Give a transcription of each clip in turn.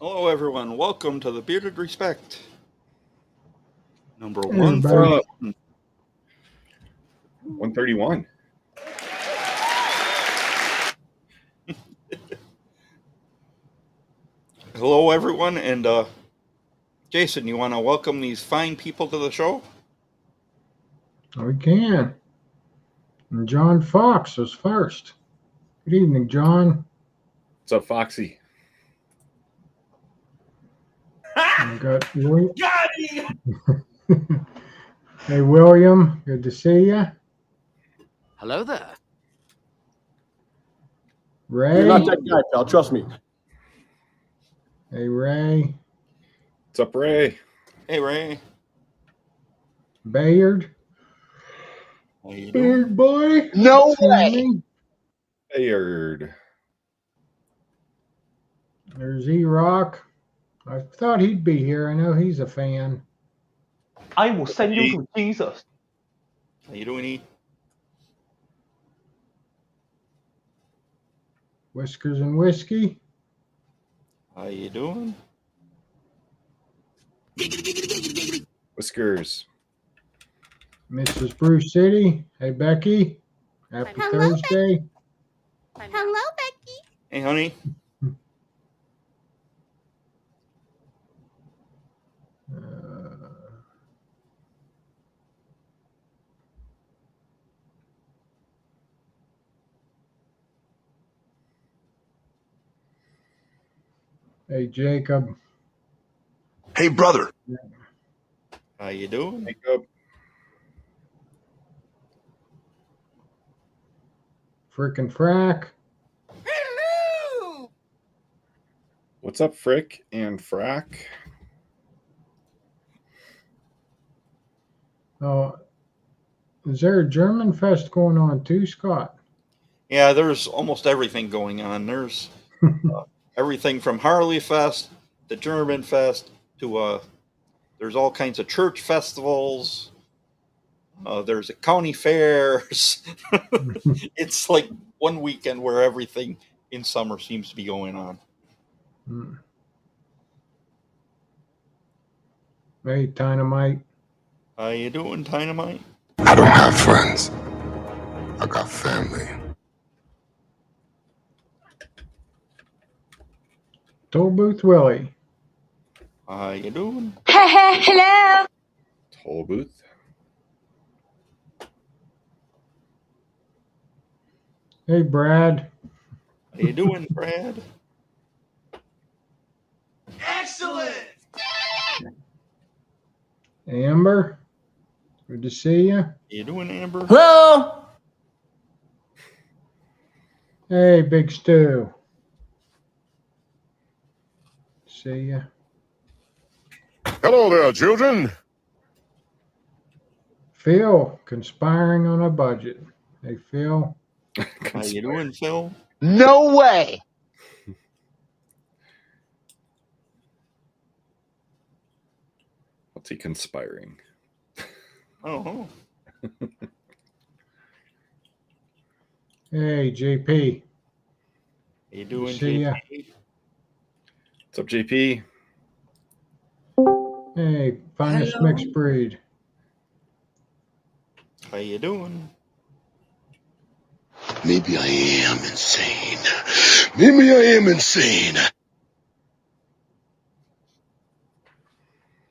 Hello, everyone. Welcome to the Bearded Respect. Number Hey, everybody. 131. 131. Hello, everyone. And Jason, you want to welcome these fine people to the show? We can. And John Fox is first. Good evening, John. What's up, Foxy? I got William. Got him! Hey, William. Good to see you. Hello there. Ray. You're not that guy, pal. Trust me. Hey, Ray. What's up, Ray? Hey, Ray. Bayard. How you doing? Bayard boy. No Sammy. Bayard. There's E-Rock. I thought he'd be here. I know he's a fan. I will send you to Jesus. How you doing, E? Whiskers and Whiskey. How you doing? Whiskers. Mrs. Bruce City. Hey, Becky. Happy Hello, Thursday. Hello, Becky. Hey, honey. Hey, Jacob. Hey, brother. How you doing? Jacob. Frickin' Frack. Hello. What's up, Frick and Frack? Oh, is there a German fest going on too, Scott? Yeah, there's almost everything going on. There's everything from Harley Fest to German Fest to there's all kinds of church festivals. There's a county fairs. It's like one weekend where everything in summer seems to be going on. Hey, Dynamite. How you doing, Dynamite? I don't have friends. I got family. Toll Booth Willie. How you doing? Hello. Toll booth. Hey, Brad. How you doing, Brad? Excellent. Amber. Good to see you. How you doing, Amber? Hello. Hey, Big Stu. See ya. Hello there, children. Phil, conspiring on a budget. Hey, Phil. How you doing, Phil? No way. What's he conspiring? Oh, Hey, JP. how you doing, See ya. JP? What's up, JP? Hey, finest mixed breed. How you doing? Maybe I am insane. Maybe I am insane.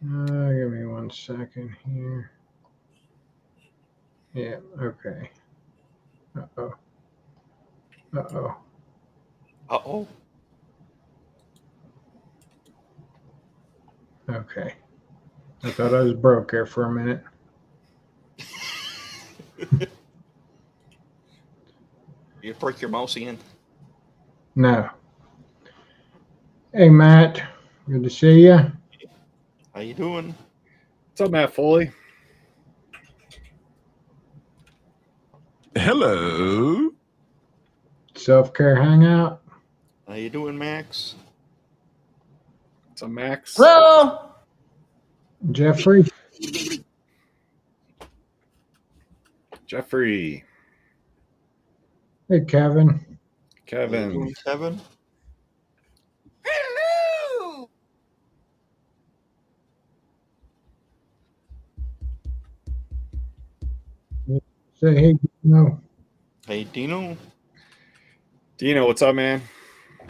Give me 1 second here. Yeah, okay. Uh-oh. Uh-oh. Uh-oh. Okay. I thought I was broke there for a minute. You break your mouse again? No. Hey, Matt. Good to see you. How you doing? What's up, Matt Foley? Hello. Self-care hangout. How you doing, Max? What's up, Max? Hello. Jeffrey. Jeffrey. Hey, Kevin. How you Kevin. doing, Kevin? Hello. Say hey, no. Hey, Dino. Dino, what's up, man?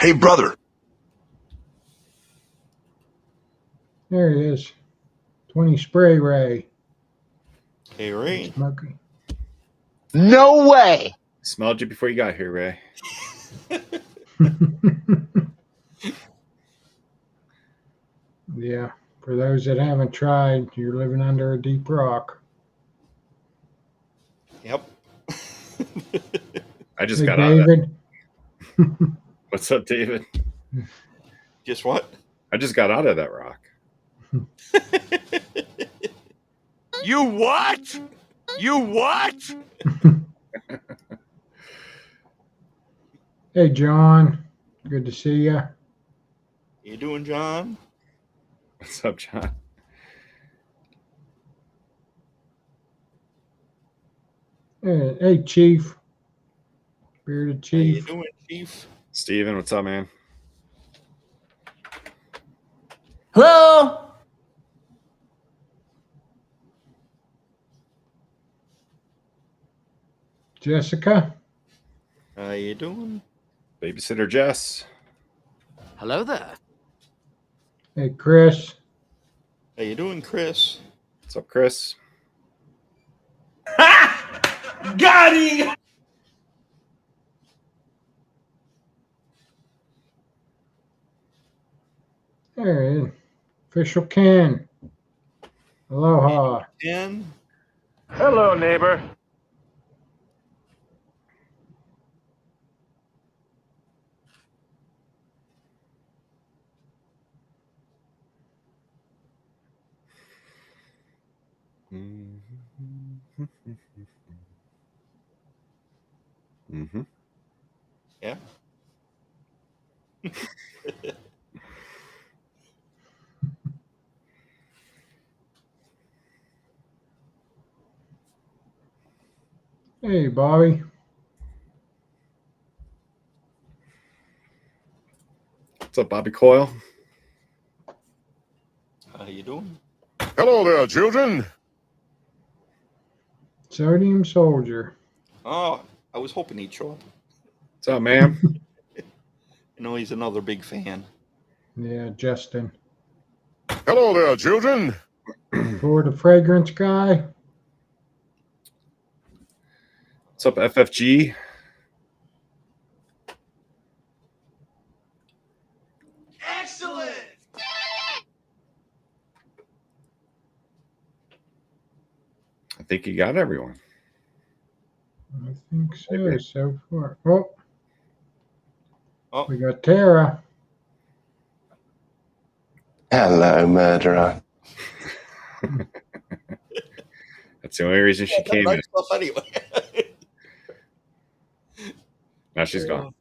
Hey, brother. There he is. 20 spray ray. Hey, Ray. Smoking. No way. Smelled you before you got here, Ray. Yeah. For those that haven't tried, you're living under a deep rock. Yep. I just Hey, got out of that. David. What's up, David? Just what? I just got out of that rock. You what? You what? Hey, John. Good to see you. You doing, John? What's up, John? Hey, Chief. Bearded How you Chief. doing, Chief? Steven, what's up, man? Hello. Jessica. How you doing? Babysitter Jess. Hello there. Hey, Chris. How you doing, Chris? What's up, Chris? Got him. There he is. Official Ken. Aloha. And Hello, neighbor. Mm-hmm. yeah. Hey, Bobby. What's up, Bobby Coyle? How you doing? Hello there, children. Sodium Soldier. Oh, I was hoping he'd show up. What's up, ma'am? You know, he's another big fan. Yeah, Justin. Hello there, children. For the fragrance guy. What's up, FFG? Excellent. I think you got everyone. I think so, agree. so far. Oh, Oh, we got Tara. Hello, murderer. That's the only reason she came in. stuff anyway. Now she's gone.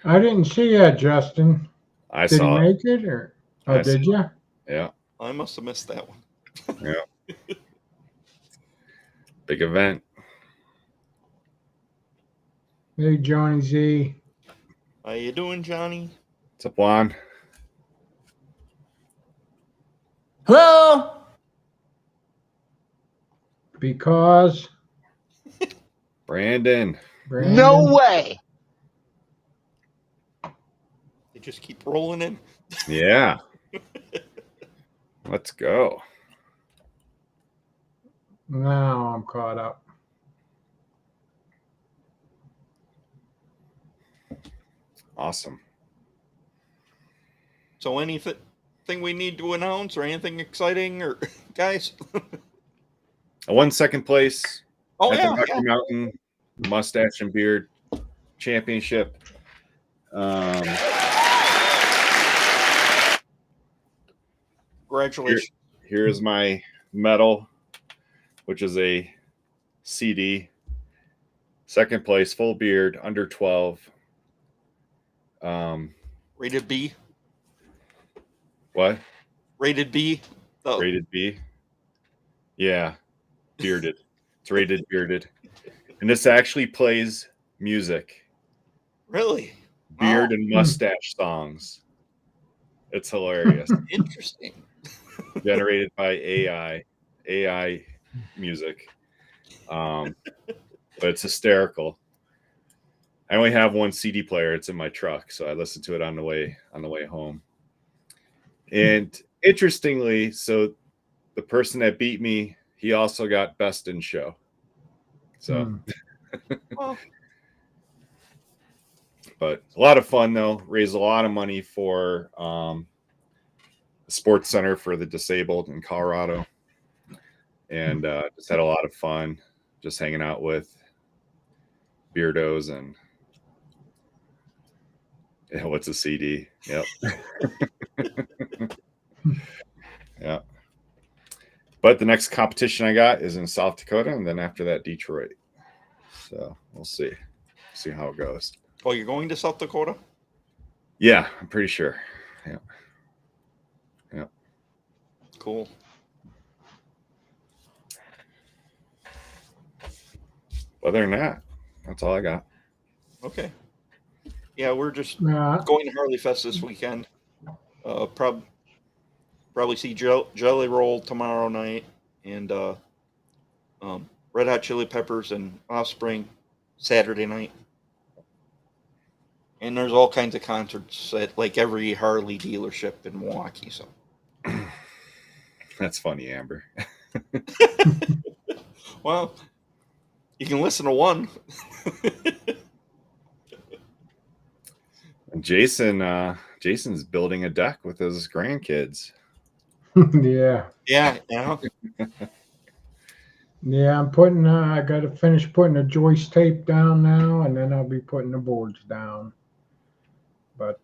I didn't see that, Justin. I Did he saw it. make it? Or I did you? Yeah. I must have missed that one. Yeah. Big event. Hey, Johnny Z. How you doing, Johnny? What's up, Juan? Hello. Because Brandon. Brandon. No way. They just keep rolling in. Yeah. Let's go. Now I'm caught up. Awesome. So anything we need to announce or anything exciting or guys? I won second place Oh at yeah, the Rocky yeah. Mountain Mustache and Beard Championship. Congratulations. Here is my medal, which is a CD. Second place, full beard, under 12. Rated B. What? Rated B. Oh, Rated B. Yeah, bearded. It's rated bearded. And this actually plays music, really? beard Wow. and mustache songs. It's hilarious. Interesting. Generated by AI music. But it's hysterical. I only have one CD player. It's in my truck, so I listen to it on the way home. And interestingly, so the person that beat me, he also got best in show. So, Well, but a lot of fun though. Raised a lot of money for the sports center for the disabled in Colorado, and just had a lot of fun, just hanging out with beardos and what's a CD? Yep. Yeah. But the next competition I got is in South Dakota, and then after that, Detroit. So we'll see how it goes. well, you're going to South Dakota? Yeah, I'm pretty sure. Yeah. Yeah. Cool. Other than that, that's all I got. Okay. Yeah, we're just Uh, going to Harley Fest this weekend. Probably see Jelly Roll tomorrow night, and Red Hot Chili Peppers and Offspring Saturday night. And there's all kinds of concerts at like every Harley dealership in Milwaukee. So That's funny, Amber. well, you can listen to one. And Jason's building a deck with his grandkids. yeah. Yeah. Yeah, I'm putting, I got to finish putting the joist tape down now, and then I'll be putting the boards down. But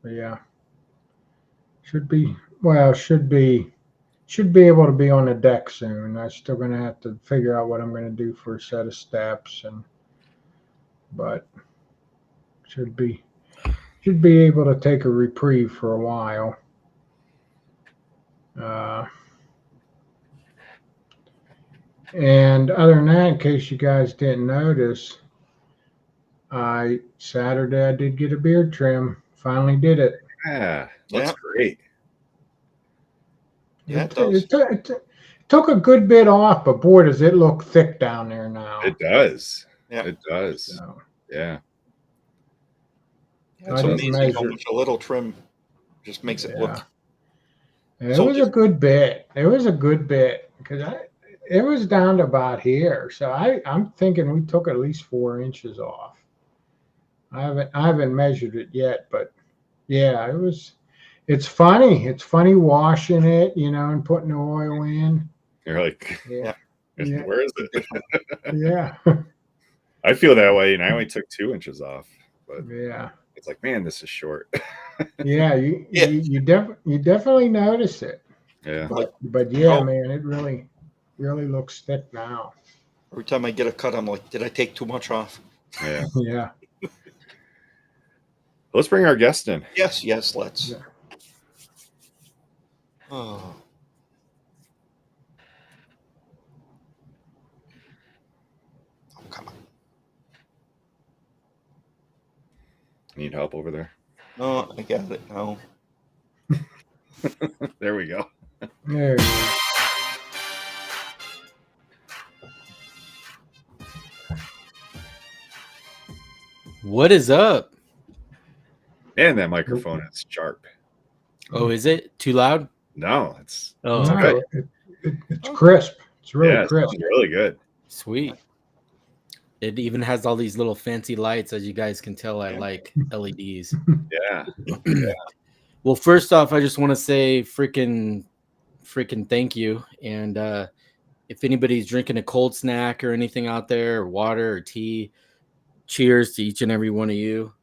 yeah, should be able to be on the deck soon. I'm still going to have to figure out what I'm going to do for a set of steps, but should be able to take a reprieve for a while. And other than that, in case you guys didn't notice, Saturday I did get a beard trim. Finally did it. Yeah, looks great. Yeah, it does. It took a good bit off, but boy, does it look thick down there now. It does. Yeah. It does. So, Yeah. It's amazing how much a little trim just makes it look. It was a good bit. It was a good bit because it was down to about here. So I'm thinking we took at least 4 inches off. I haven't measured it yet, but yeah, it's funny. It's funny washing it, and putting the oil in. You're like, Yeah. Where is it? Yeah. I feel that way, and I only took 2 inches off. But Yeah. it's like, man, this is short. Yeah, you definitely notice it. Yeah. But yeah, man, it really looks thick now. Every time I get a cut, I'm like, did I take too much off? Yeah. Yeah. Let's bring our guest in. Yes, let's. Yeah. Oh. Come on. Need help over there? No, I got it now. There we go. There you go. What is up? And that microphone is sharp. Oh, is it too loud? No, it's Oh, No, okay. it's crisp. It's really yeah, it crisp. sounds really good. Sweet. It even has all these little fancy lights, as you guys can tell. I like LEDs. Yeah. Well, first off, I just want to say freaking thank you. And if anybody's drinking a cold snack or anything out there, or water or tea, cheers to each and every one of you.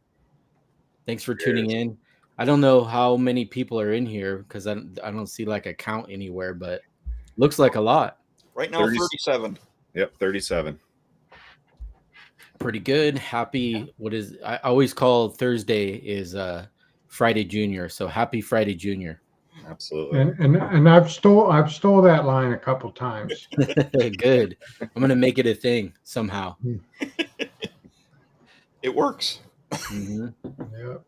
Thanks for tuning in. I don't know how many people are in here because I don't see like a count anywhere, but looks like a lot. Right now, 37. Yep, 37. Pretty good. Happy. I always call Thursday is Friday Junior. So happy Friday Junior. Absolutely. And I've stole that line a couple times. Good. I'm gonna make it a thing somehow. It works. Mm-hmm. Yep.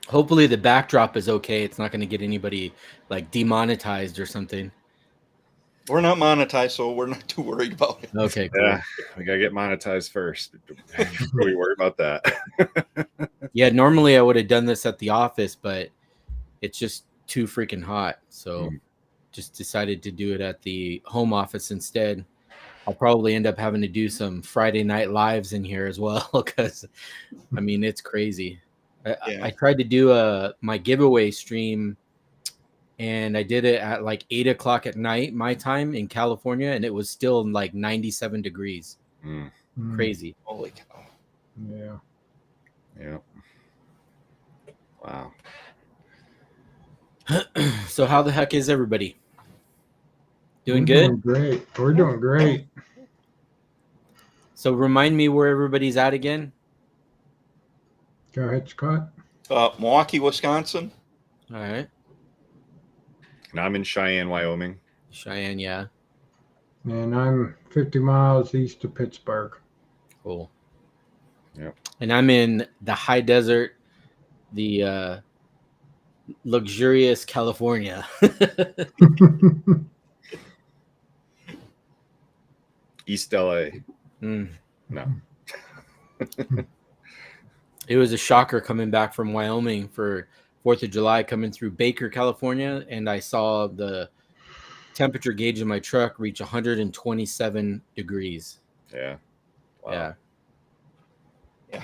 Hopefully the backdrop is okay. It's not going to get anybody like demonetized or something. We're not monetized, so we're not too worried about it. Okay, cool. Yeah, we gotta get monetized first before we worry about that. Yeah, normally I would have done this at the office, but it's just too freaking hot. So just decided to do it at the home office instead. I'll probably end up having to do some Friday night lives in here as well because, I mean, it's crazy. I tried to do my giveaway stream, and I did it at like 8 o'clock at night, my time in California, and it was still like 97 degrees. Crazy. Holy cow. Yeah. Yeah. Wow. So how the heck is everybody? Doing We're good? Doing great. We're doing great. So remind me where everybody's at again. Go ahead, Scott. Milwaukee, Wisconsin. All right. And I'm in Cheyenne, Wyoming. Cheyenne, yeah. And I'm 50 miles east of Pittsburgh. Cool. Yeah. And I'm in the high desert, the luxurious California. East LA. No. It was a shocker coming back from Wyoming for 4th of July, coming through Baker, California, and I saw the temperature gauge in my truck reach 127 degrees. Yeah. Wow. Yeah. Yeah.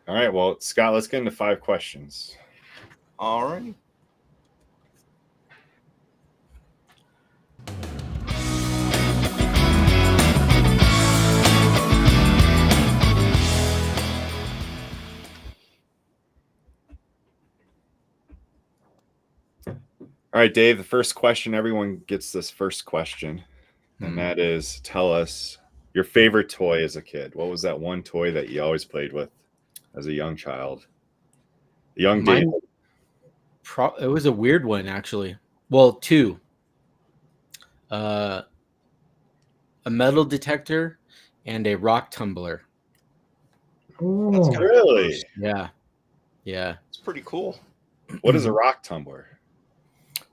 All right. Well, Scott, let's get into 5 questions. All right. All right, Dave, the first question, everyone gets this first question, and that is, tell us your favorite toy as a kid. What was that one toy that you always played with as a young child? Young Dave. It was a weird one, actually. Well, 2. A metal detector and a rock tumbler. Oh, Really? Yeah. Yeah. It's pretty cool. What is a rock tumbler?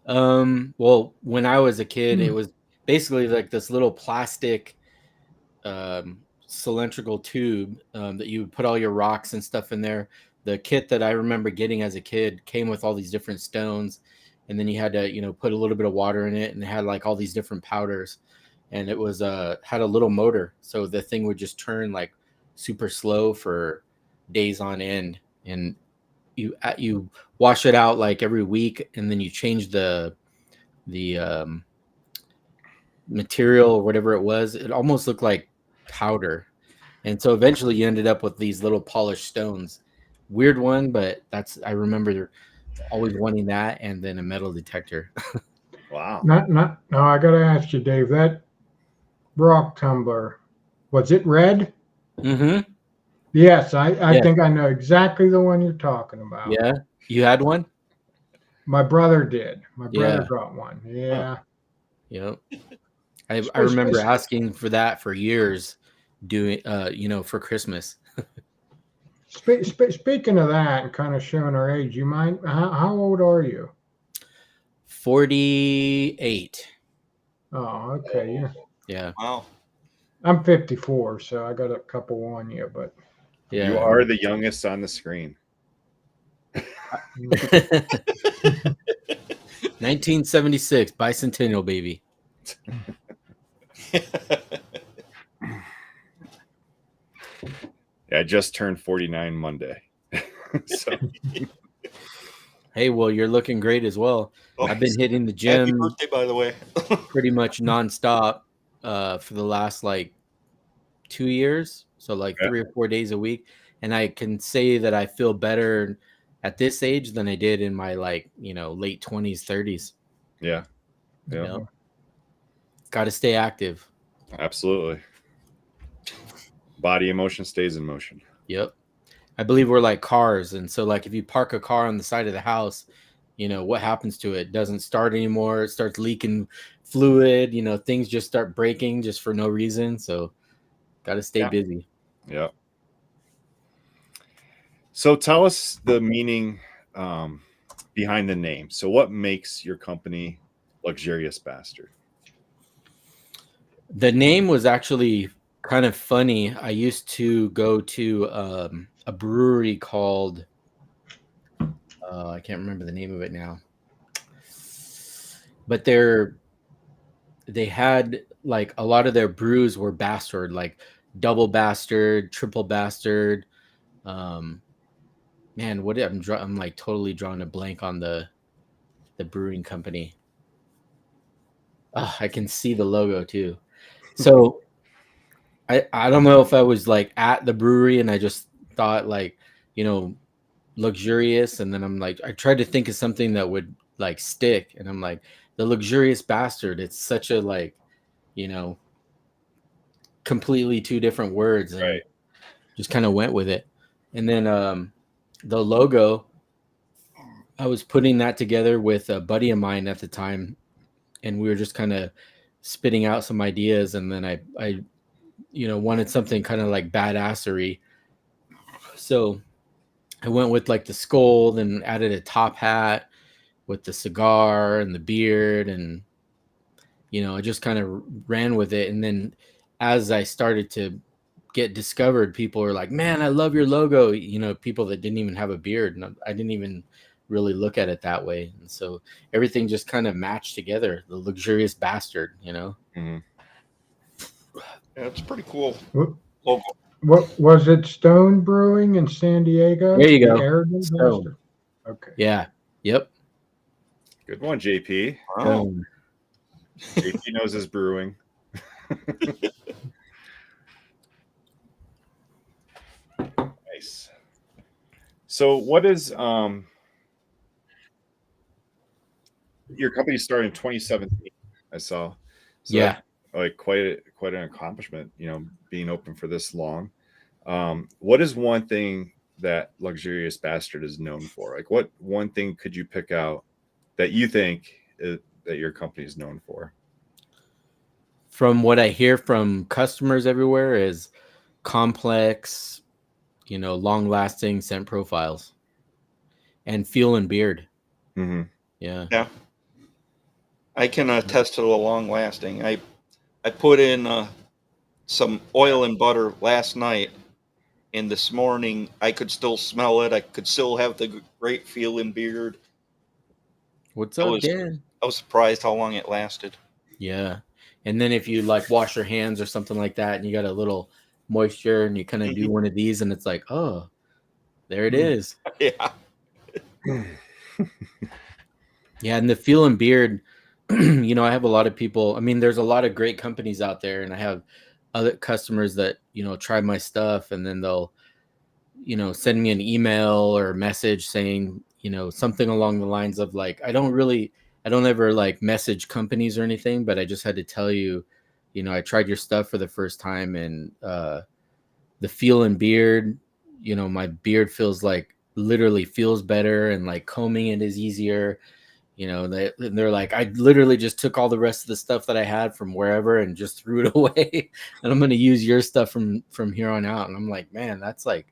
Well, when I was a kid, it was basically like this little plastic cylindrical tube that you would put all your rocks and stuff in there. The kit that I remember getting as a kid came with all these different stones, and then you had to, put a little bit of water in it, and it had like all these different powders, and it was had a little motor, so the thing would just turn like super slow for days on end, and you wash it out like every week, and then you change the material or whatever it was. It almost looked like powder, and so eventually you ended up with these little polished stones. Weird one, but I remember always wanting that, and then a metal detector. Wow. no, I got to ask you, Dave, that rock tumbler, was it red? Mm-hmm. Yes, I think I know exactly the one you're talking about. Yeah, you had one? My brother did. My brother Yeah. got one. Yeah. Yep. I remember asking for that for years, doing for Christmas. Speaking of that and kind of showing our age, you mind? How old are you? 48. Oh, okay. Yeah. Wow. I'm 54, so I got a couple on you, but Yeah. You are the youngest on the screen. 1976 bicentennial baby. Yeah, I just turned 49 Monday. So Hey, well, you're looking great as well. Oh, I've been hitting the Happy gym birthday, by the way. pretty much nonstop for the last like 2 years, so like 3 or 4 days a week, and I can say that I feel better at this age than I did in my late 20s, 30s. yeah. Got to stay active. Absolutely. Body in motion stays in motion. Yep. I believe we're like cars, and so like if you park a car on the side of the house, what happens to it? It doesn't start anymore. It starts leaking fluid. Things just start breaking just for no reason. So got to stay busy. Yeah. So tell us the meaning behind the name. So what makes your company Luxurious Bastard? The name was actually kind of funny. I used to go to a brewery called I can't remember the name of it now, but they had like a lot of their brews were bastard, like double bastard, triple bastard. Man, I'm like totally drawing a blank on the brewing company. Oh, I can see the logo too. So I don't know if I was like at the brewery and I just thought like, you know, luxurious, and then I'm like, I tried to think of something that would like stick, and I'm like, the Luxurious Bastard. It's such a like, you know, completely two different words, and Right. just kind of went with it. And then the logo, I was putting that together with a buddy of mine at the time, and we were just kind of spitting out some ideas, and then I you know, wanted something kind of like badassery. So I went with like the skull, then added a top hat with the cigar and the beard, and you know, I just kind of ran with it. And then as I started to get discovered, people were like, "Man, I love your logo." You know, people that didn't even have a beard, and I didn't even really look at it that way. And so everything just kind of matched together. The Luxurious Bastard, you know. Mm-hmm. Yeah, it's pretty cool What, logo. what was it? Stone Brewing in San Diego? There you The go. Arrogant Stone. Bastard? Okay. Yeah. Yep. Good one, JP. Wow. Stone. JP knows his brewing. Nice. So what is your company started in 2017, I saw. So Yeah. like quite an accomplishment, you know, being open for this long. What is one thing that Luxurious Bastard is known for? Like what one thing could you pick out that you think that your company is known for? From what I hear from customers everywhere is complex, you know, long-lasting scent profiles and feel and beard. Mm-hmm. Yeah. Yeah. I can attest to the long lasting. I put in some oil and butter last night, and this morning I could still smell it. I could still have the great feeling beard. What's I up, was Dan? I was surprised how long it lasted. Yeah. And then if you like wash your hands or something like that and you got a little moisture and you kind of do one of these and it's like, oh, there it is. Yeah. Yeah. And the feel and beard, you know, I have a lot of people. I mean, there's a lot of great companies out there, and I have other customers that, you know, try my stuff and then they'll, you know, send me an email or a message saying, you know, something along the lines of like, I don't ever like message companies or anything, but I just had to tell you, you know, I tried your stuff for the first time, and the feel and beard, you know, my beard feels like literally feels better, and like combing it is easier. You know, they're like, I literally just took all the rest of the stuff that I had from wherever and just threw it away. And I'm going to use your stuff from here on out. And I'm like, man, that's like,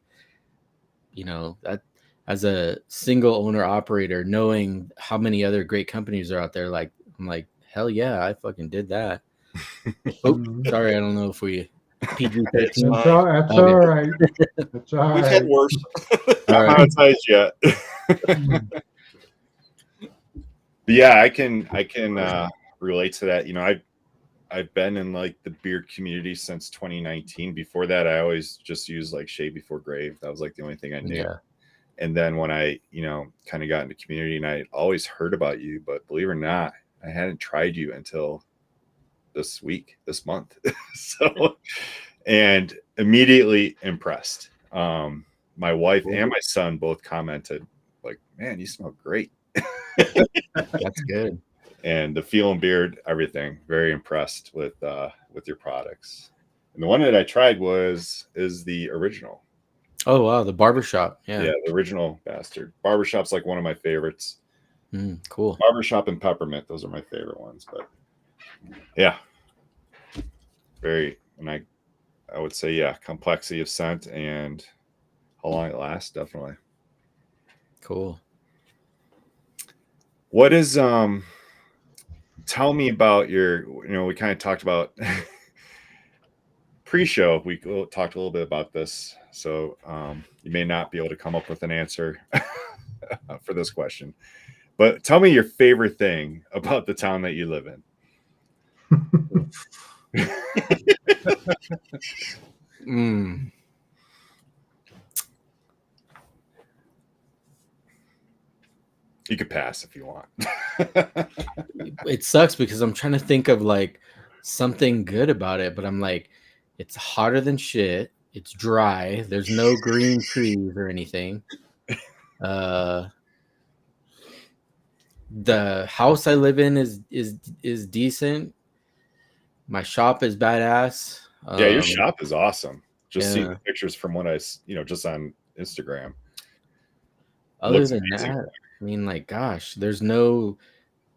you know, that as a single owner operator, knowing how many other great companies are out there, like, I'm like, hell yeah, I fucking did that. Oh, sorry. I don't know if we PG-13. It's That's fine. all, that's Okay. all right. That's all We've right. had worse. All Not right. monetized yet. But yeah, I can relate to that. You know, I've been in like the beard community since 2019. Before that, I always just used like Shave Before Grave. That was like the only thing I knew. Yeah. And then when I, you know, kind of got into community, and I always heard about you, but believe it or not, I hadn't tried you until this month. So, and immediately impressed. My wife and my son both commented like, man, you smell great. That's good. And the feel and beard, everything. Very impressed with your products. And the one that I tried is the original. Oh wow, the barbershop. Yeah. Yeah, the original Bastard. Barbershop's like one of my favorites. Cool. Barbershop and peppermint, those are my favorite ones. But yeah, very. And I would say, yeah, complexity of scent and how long it lasts, definitely. Cool. What is tell me about your. We kind of talked about pre-show. We talked a little bit about this, so you may not be able to come up with an answer for this question. But tell me your favorite thing about the town that you live in. You could pass if you want. It sucks because I'm trying to think of like something good about it, but I'm like, it's hotter than shit. It's dry. There's no green trees or anything. The house I live in is decent. My shop is badass. Yeah, your shop is awesome. Just seeing yeah. the pictures from what I, just on Instagram. Other than that, I mean, like, gosh, there's no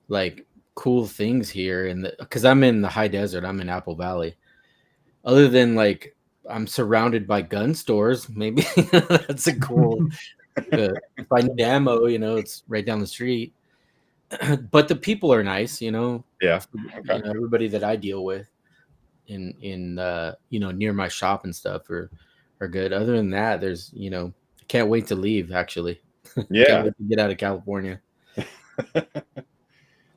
like cool things here because I'm in the high desert. I'm in Apple Valley. Other than like I'm surrounded by gun stores. Maybe that's a cool. If I need ammo, it's right down the street. But the people are nice, Yeah. Okay. Everybody that I deal with in near my shop and stuff are good. Other than that, there's I can't wait to leave. Actually, yeah, can't wait to get out of California.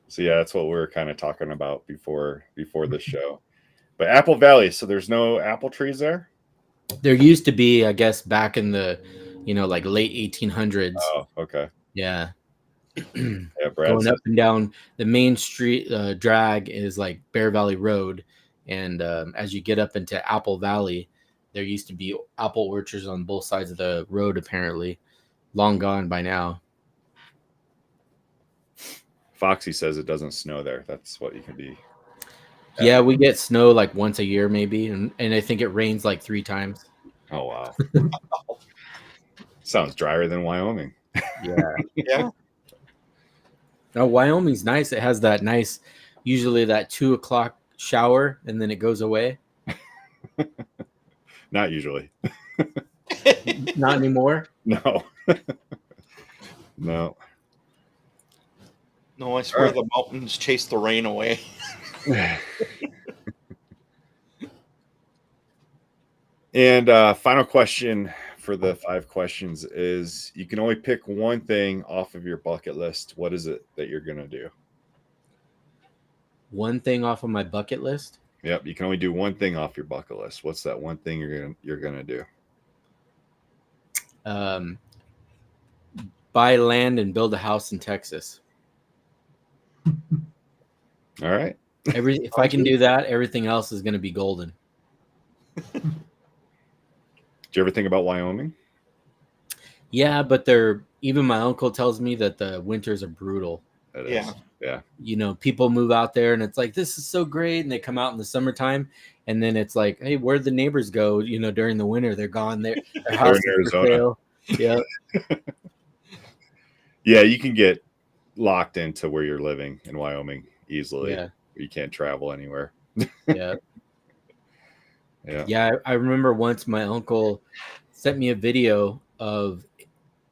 So yeah, that's what we were kind of talking about before the show. But Apple Valley, so there's no apple trees there? There used to be, I guess, back in the like late 1800s. Oh, okay. Yeah. Yeah, going up and down the main street drag is like Bear Valley Road, and as you get up into Apple Valley, there used to be apple orchards on both sides of the road. Apparently, long gone by now. Foxy says it doesn't snow there. That's what you can be. Yeah, we get snow like once a year, maybe, and I think it rains like 3 times. Oh wow! Sounds drier than Wyoming. Yeah. Yeah. No, Wyoming's nice. It has that nice, usually that 2 o'clock shower, and then it goes away. Not usually. Not anymore. No. No. No, I swear the mountains chase the rain away. And final question for the 5 questions is: you can only pick one thing off of your bucket list. What is it that you're gonna do? One thing off of my bucket list? Yep, you can only do one thing off your bucket list. What's that one thing you're gonna do? Buy land and build a house in Texas. All right. If I can do that, everything else is going to be golden. Did you ever think about Wyoming? Yeah, but even my uncle tells me that the winters are brutal. It is. Yeah. People move out there and it's like, this is so great. And they come out in the summertime and then it's like, hey, where'd the neighbors go? During the winter, they're gone. Their house is for sale. Yeah. Yeah, you can get locked into where you're living in Wyoming easily. Yeah. You can't travel anywhere. Yeah. Yeah. I remember once my uncle sent me a video of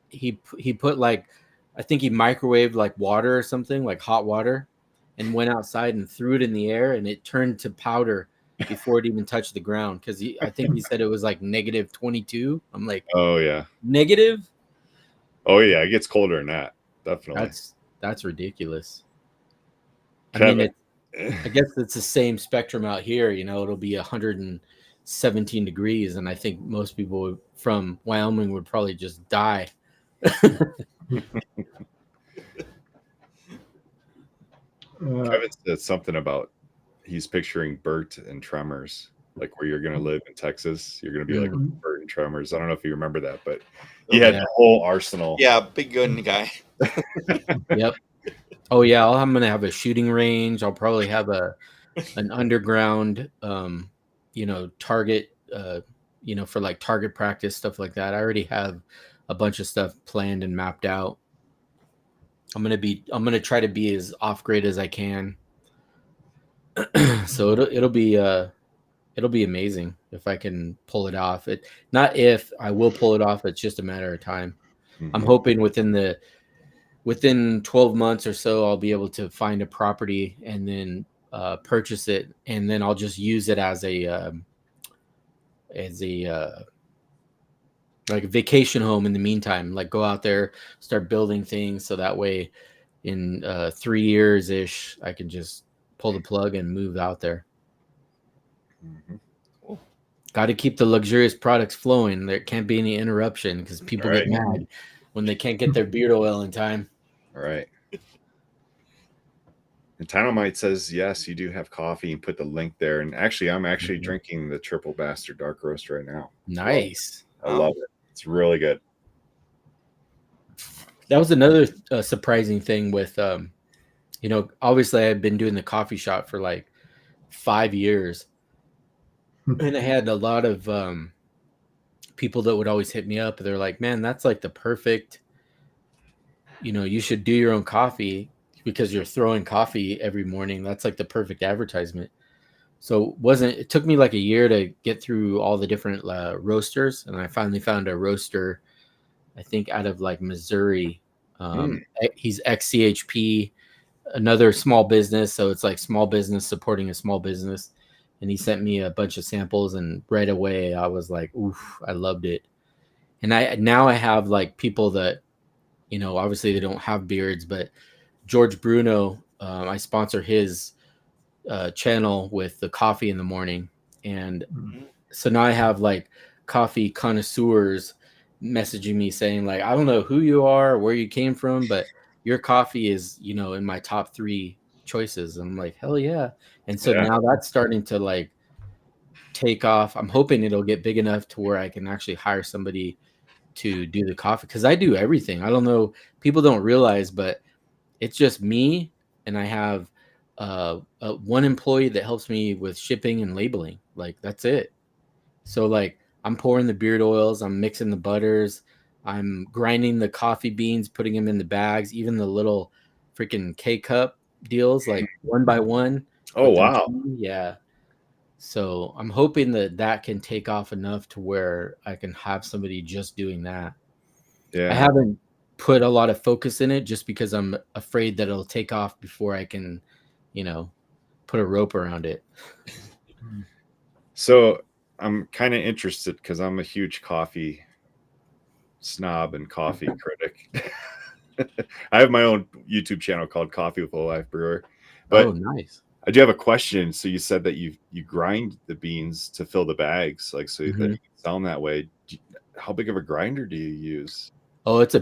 he put like, I think he microwaved like water or something, like hot water, and went outside and threw it in the air and it turned to powder before it even touched the ground. Because I think he said it was like negative 22. I'm like, oh yeah, negative. Oh yeah, it gets colder than that. Definitely. That's ridiculous. Kevin. I guess it's the same spectrum out here. It'll be 117 degrees, and I think most people from Wyoming would probably just die. Kevin said something about he's picturing Bert and Tremors, like where you're going to live in Texas. You're going to be like Bert and Tremors. I don't know if you remember that, but he had the whole arsenal. Yeah, big gun guy. Yep. Oh yeah, I'm gonna have a shooting range. I'll probably have an underground, target, for like target practice, stuff like that. I already have a bunch of stuff planned and mapped out. I'm gonna try to be as off grid as I can. So it'll be amazing if I can pull it off. I will pull it off. It's just a matter of time. Mm-hmm. I'm hoping within the within 12 months or so, I'll be able to find a property and then purchase it, and then I'll just use it as a like a vacation home in the meantime. Like go out there, start building things, so that way in 3 years ish, I can just pull the plug and move out there. Mhm. Got to keep the luxurious products flowing. There can't be any interruption because people Right. get mad when they can't get their beard oil in time. All right. And Dynamite says, yes, you do have coffee, and put the link there. And actually, I'm actually drinking the Triple Bastard Dark Roast right now. Nice. I love it. It's really good. That was another surprising thing with, obviously I've been doing the coffee shop for like 5 years. And I had a lot of people that would always hit me up. They're like, man, that's like the perfect, you should do your own coffee because you're throwing coffee every morning. That's like the perfect advertisement. So it took me like a year to get through all the different roasters. And I finally found a roaster, I think out of like Missouri. He's ex-CHP, another small business. So it's like small business supporting a small business. And he sent me a bunch of samples, and right away I was like, oof, I loved it. And I have like people that, obviously they don't have beards, but George Bruno, I sponsor his channel with the coffee in the morning. And so now I have like coffee connoisseurs messaging me saying like, I don't know who you are or where you came from, but your coffee is, in my top 3 choices. I'm like, hell yeah. And so now that's starting to like take off. I'm hoping it'll get big enough to where I can actually hire somebody to do the coffee, because I do everything. I don't know, people don't realize, but it's just me, and I have one employee that helps me with shipping and labeling. Like that's it. So like I'm pouring the beard oils, I'm mixing the butters, I'm grinding the coffee beans, putting them in the bags, even the little freaking K-cup deals, like one by one. Oh, wow. Yeah. So I'm hoping that can take off enough to where I can have somebody just doing that. Yeah. I haven't put a lot of focus in it just because I'm afraid that it'll take off before I can, put a rope around it. So I'm kind of interested because I'm a huge coffee snob and coffee critic. I have my own YouTube channel called Coffee with a Life Brewer. But nice. I do have a question. So you said that you grind the beans to fill the bags, like so that you can sell them that way. How big of a grinder do you use? Oh, it's a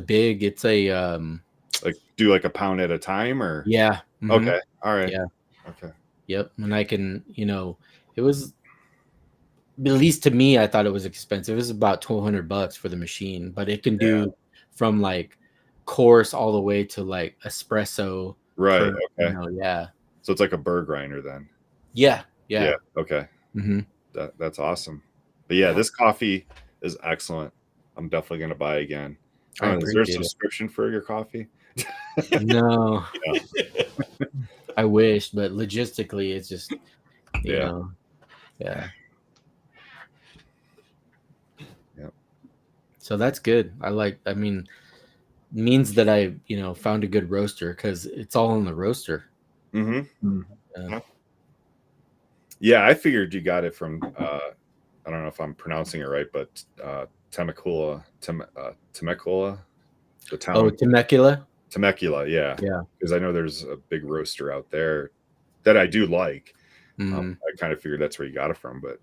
like do like a pound at a time, or yeah. Okay. All right. Yeah. Okay. Yep. And I can, it was, at least to me, I thought it was expensive. It was about $1,200 for the machine, but it can do from like coarse all the way to like espresso. Right. Okay. Yeah. So it's like a burr grinder then. Yeah. Okay. That's awesome. But yeah, this coffee is excellent. I'm definitely going to buy again. Is there a subscription for your coffee? No. I wish, but logistically, it's just, you know. Yeah. So that's good. Means that I, found a good roaster because it's all in the roaster. Yeah, I figured you got it from, I don't know if I'm pronouncing it right, but Temecula, the town. Oh, Temecula? Temecula, yeah. Because I know there's a big roaster out there that I do like. I kind of figured that's where you got it from, but.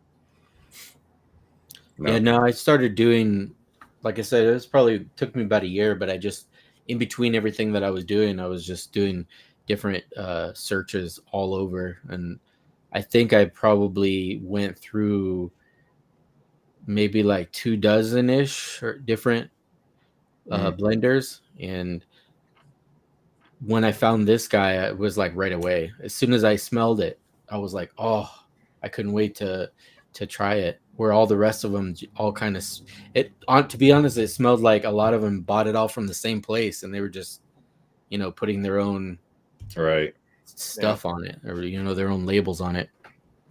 No, I started doing, like I said, it probably took me about a year, but I just, in between everything that I was doing, I was just doing different searches all over. And I think I probably went through maybe like 24-ish or different blenders. And when I found this guy, it was like right away. As soon as I smelled it, I was like, oh, I couldn't wait to try it. Where all the rest of them all kind of, to be honest, it smelled like a lot of them bought it all from the same place, and they were just, putting their own stuff on it, or their own labels on it.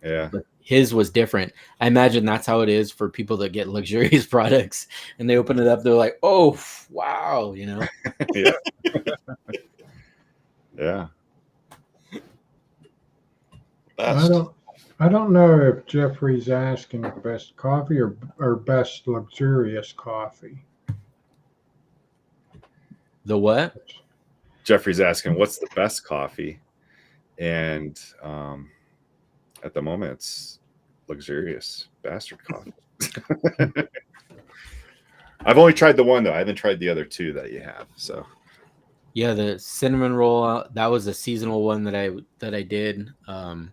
Yeah. But his was different. I imagine that's how it is for people that get luxurious products, and they open it up, they're like, "Oh, wow," you know. Yeah. Yeah. Best. I don't know if Jeffrey's asking best coffee or best luxurious coffee. The what? Jeffrey's asking, what's the best coffee? And at the moment, it's luxurious bastard coffee. I've only tried the one, though. I haven't tried the other two that you have. So Yeah, the cinnamon roll, that was a seasonal one that I did. And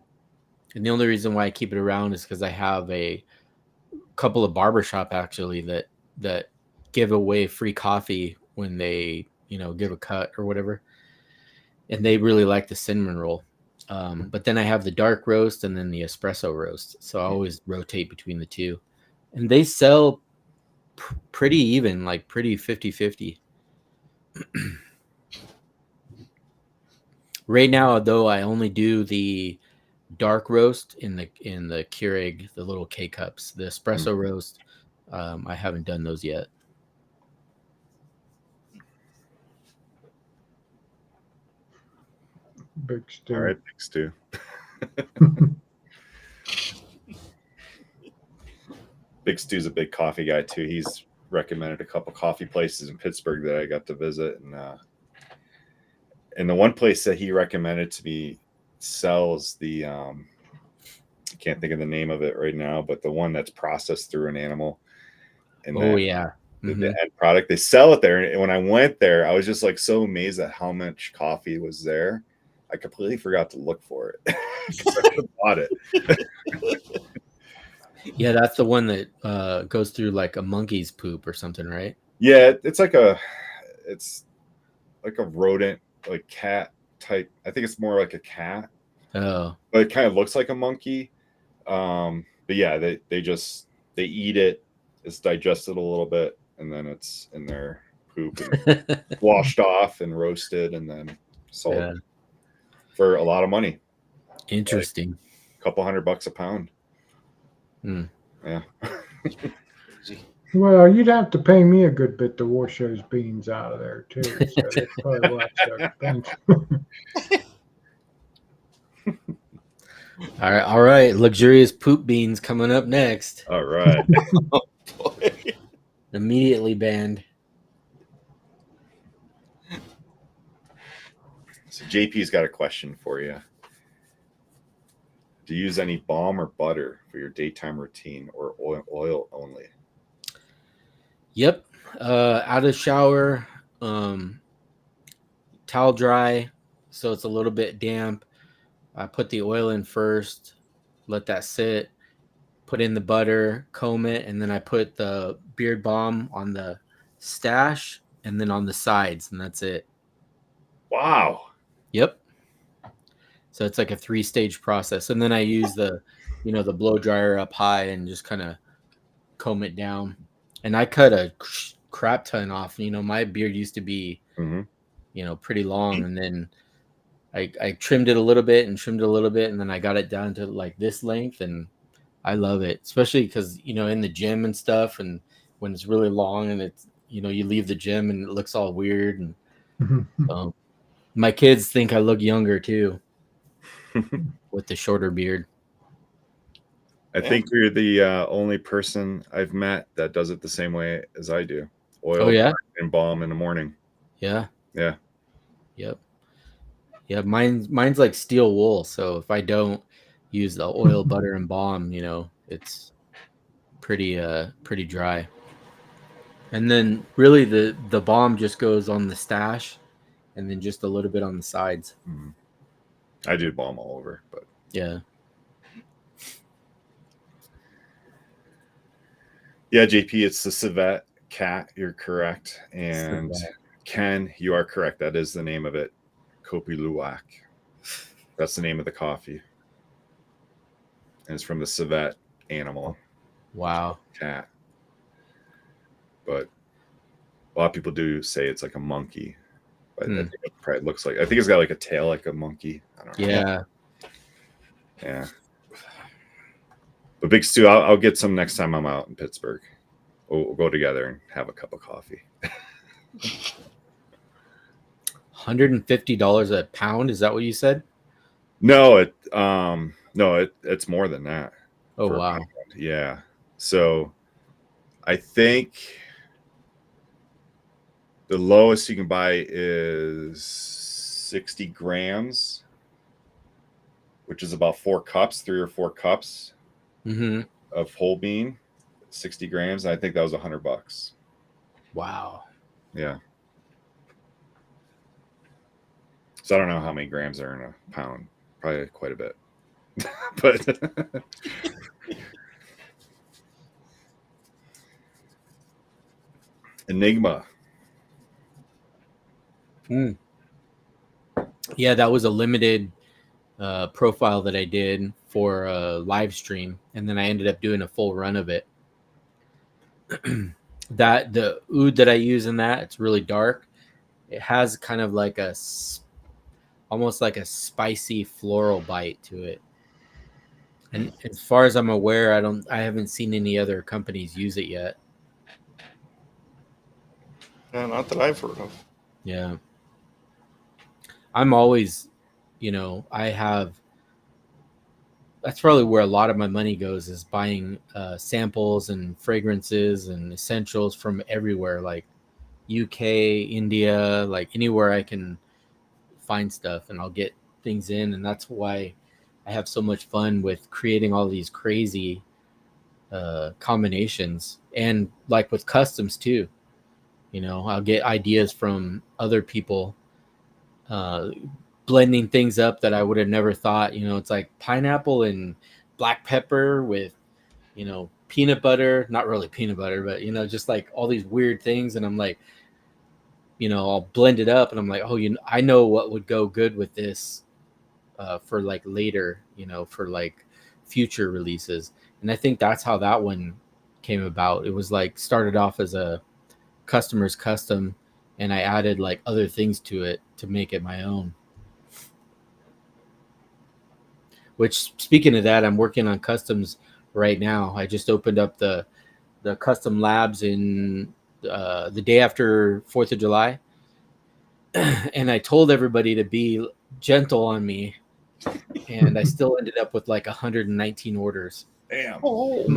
the only reason why I keep it around is because I have a couple of barbershop actually that give away free coffee when they, give a cut or whatever. And they really like the cinnamon roll. But then I have the dark roast and then the espresso roast. So I always rotate between the two. And they sell pretty even, like pretty 50-50. Right now, though, I only do the dark roast in the Keurig, the little K cups. The espresso roast, I haven't done those yet. Big Stu. all right, thanks, Stu. Big Stu's a big coffee guy too. He's recommended a couple coffee places in Pittsburgh that I got to visit, and the one place that he recommended to me sells the I can't think of the name of it right now, but the one that's processed through an animal. And Yeah. The end product, they sell it there. And when I went there, I was just like so amazed at how much coffee was there. I completely forgot to look for it because I could have bought it. Yeah, that's the one that goes through like a monkey's poop or something, right? Yeah, it's like a rodent, like cat type. I think it's more like a cat. Oh, But it kind of looks like a monkey. But yeah, they eat it. It's digested a little bit, and then it's in their poop and washed off and roasted, and then sold for a lot of money. Interesting. Like a couple $100 a pound. Yeah. Well, you'd have to pay me a good bit to wash those beans out of there too. So that's probably why it's so expensive. All right. Luxurious poop beans coming up next. All right. Oh, boy. Immediately banned. So JP's got a question for you. Do you use any balm or butter for your daytime routine, or oil only? Yep. Out of shower, towel dry, so it's a little bit damp. I put the oil in first, let that sit, put in the butter, comb it, and then I put the beard balm on the stash and then on the sides, and that's it. Wow. Yep. So it's like a 3-stage process. And then I use the blow dryer up high and just kind of comb it down. And I cut a crap ton off. My beard used to be, pretty long. And then I trimmed it a little bit and trimmed it a little bit. And then I got it down to like this length. And I love it, especially because, in the gym and stuff. And when it's really long and it's, you leave the gym and it looks all weird. And my kids think I look younger too. With the shorter beard. I think you're the only person I've met that does it the same way as I do. Oil and balm in the morning. Yeah. Yeah. Yep. Yeah, mine's like steel wool, so if I don't use the oil, butter, and balm, it's pretty dry. And then really the balm just goes on the stash and then just a little bit on the sides. Mm-hmm. I do balm all over, but yeah. Yeah, JP, it's the civet cat. You're correct. And civet. Ken, you are correct. That is the name of it. Kopi Luwak. That's the name of the coffee. And it's from the civet animal. Wow. Cat. But a lot of people do say it's like a monkey. But I think it probably looks like, I think it's got like a tail like a monkey. I don't know. Yeah. Yeah. But Big Stu, I'll get some next time I'm out in Pittsburgh. We'll go together and have a cup of coffee. $150 a pound? Is that what you said? No, it's more than that. Oh for a wow. pound. Yeah. So I think the lowest you can buy is 60 grams, which is about 3 or 4 cups of whole bean, 60 grams. And I think that was $100. Wow. Yeah. So I don't know how many grams are in a pound. Probably quite a bit. But Enigma. Yeah, that was a limited profile that I did for a live stream, and then I ended up doing a full run of it. That the oud that I use in that, it's really dark. It has kind of like almost like a spicy floral bite to it. And as far as I'm aware, I haven't seen any other companies use it yet. Yeah, not that I've heard of. Yeah. I'm always, that's probably where a lot of my money goes, is buying samples and fragrances and essentials from everywhere, like UK, India, like anywhere I can find stuff, and I'll get things in. And that's why I have so much fun with creating all these crazy combinations, and like with customs too. I'll get ideas from other people, blending things up that I would have never thought. It's like pineapple and black pepper with, peanut butter, not really peanut butter, but, just like all these weird things. And I'm like, I'll blend it up, and I'm like, oh, I know what would go good with this for like later, for like future releases. And I think that's how that one came about. It was like started off as a customer's custom, and I added like other things to it to make it my own. Which, speaking of that, I'm working on customs right now. I just opened up the custom labs in the day after 4th of July. And I told everybody to be gentle on me. And I still ended up with like 119 orders. Damn. Oh,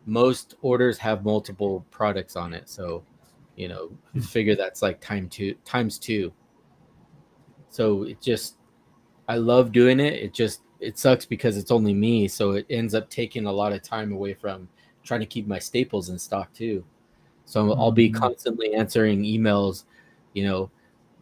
Most orders have multiple products on it. So, figure that's like times two. So I love doing it. It sucks because it's only me. So it ends up taking a lot of time away from trying to keep my staples in stock too. So I'll be constantly answering emails,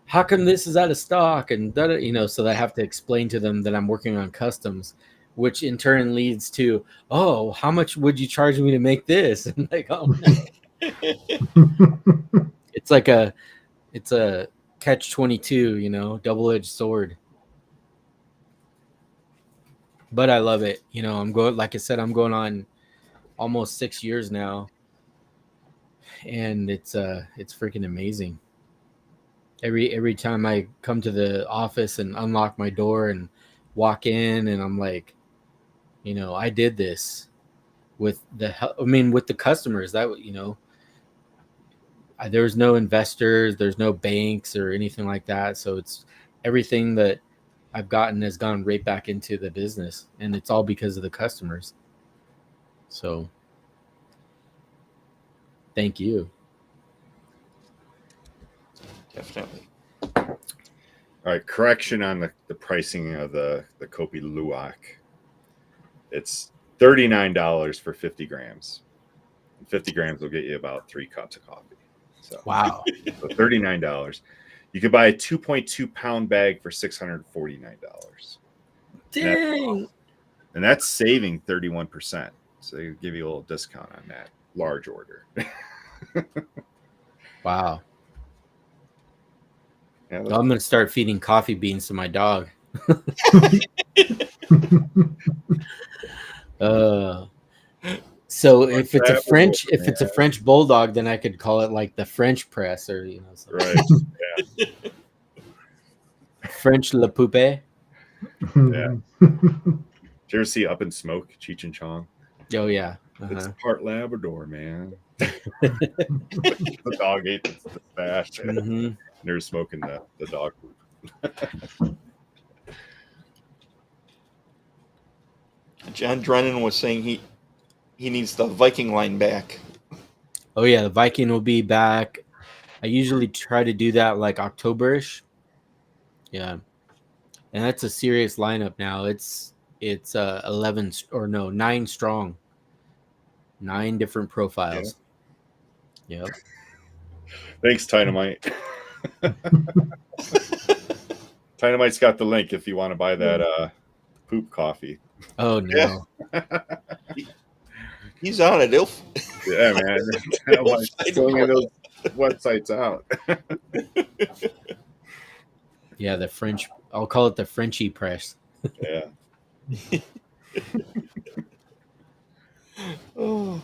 how come this is out of stock? And so that I have to explain to them that I'm working on customs, which in turn leads to, oh, how much would you charge me to make this? And like, oh no. It's a catch-22, double-edged sword. But I love it. Like I said, I'm going on almost 6 years now, and it's freaking amazing. Every time I come to the office and unlock my door and walk in, and I'm like, I did this with the customers. That, there's no investors, there's no banks or anything like that. So it's everything that I've gotten has gone right back into the business, and it's all because of the customers. So thank you. definitely. All right, correction on the pricing of the Kopi Luwak. It's $39 for 50 grams. And 50 grams will get you about 3 cups of coffee. So Wow. So $39. You could buy a 2.2 pound bag for $649. Dang. And that's saving 31%. So they give you a little discount on that large order. Wow. Yeah, I'm going to start feeding coffee beans to my dog. So if it's a French bulldog, then I could call it like the French press, or something. Right. Yeah. French Le Poupée. Yeah. you ever see Up in Smoke, Cheech and Chong? Oh yeah. It's part Labrador, man. The dog ate the stash. Mm-hmm. They're smoking the dog food. John Drennan was saying he needs the Viking line back. Oh yeah, the Viking will be back. I usually try to do that like Octoberish. Yeah, and that's a serious lineup now. It's 11 or no 9 strong, 9 different profiles. Yep. Thanks, Dynamite. Dynamite's got the link if you want to buy that poop coffee. Oh no. He's on it. Yeah, man. Dynamite's filling those websites out. Yeah, the French. I'll call it the Frenchy press. Yeah. Oh.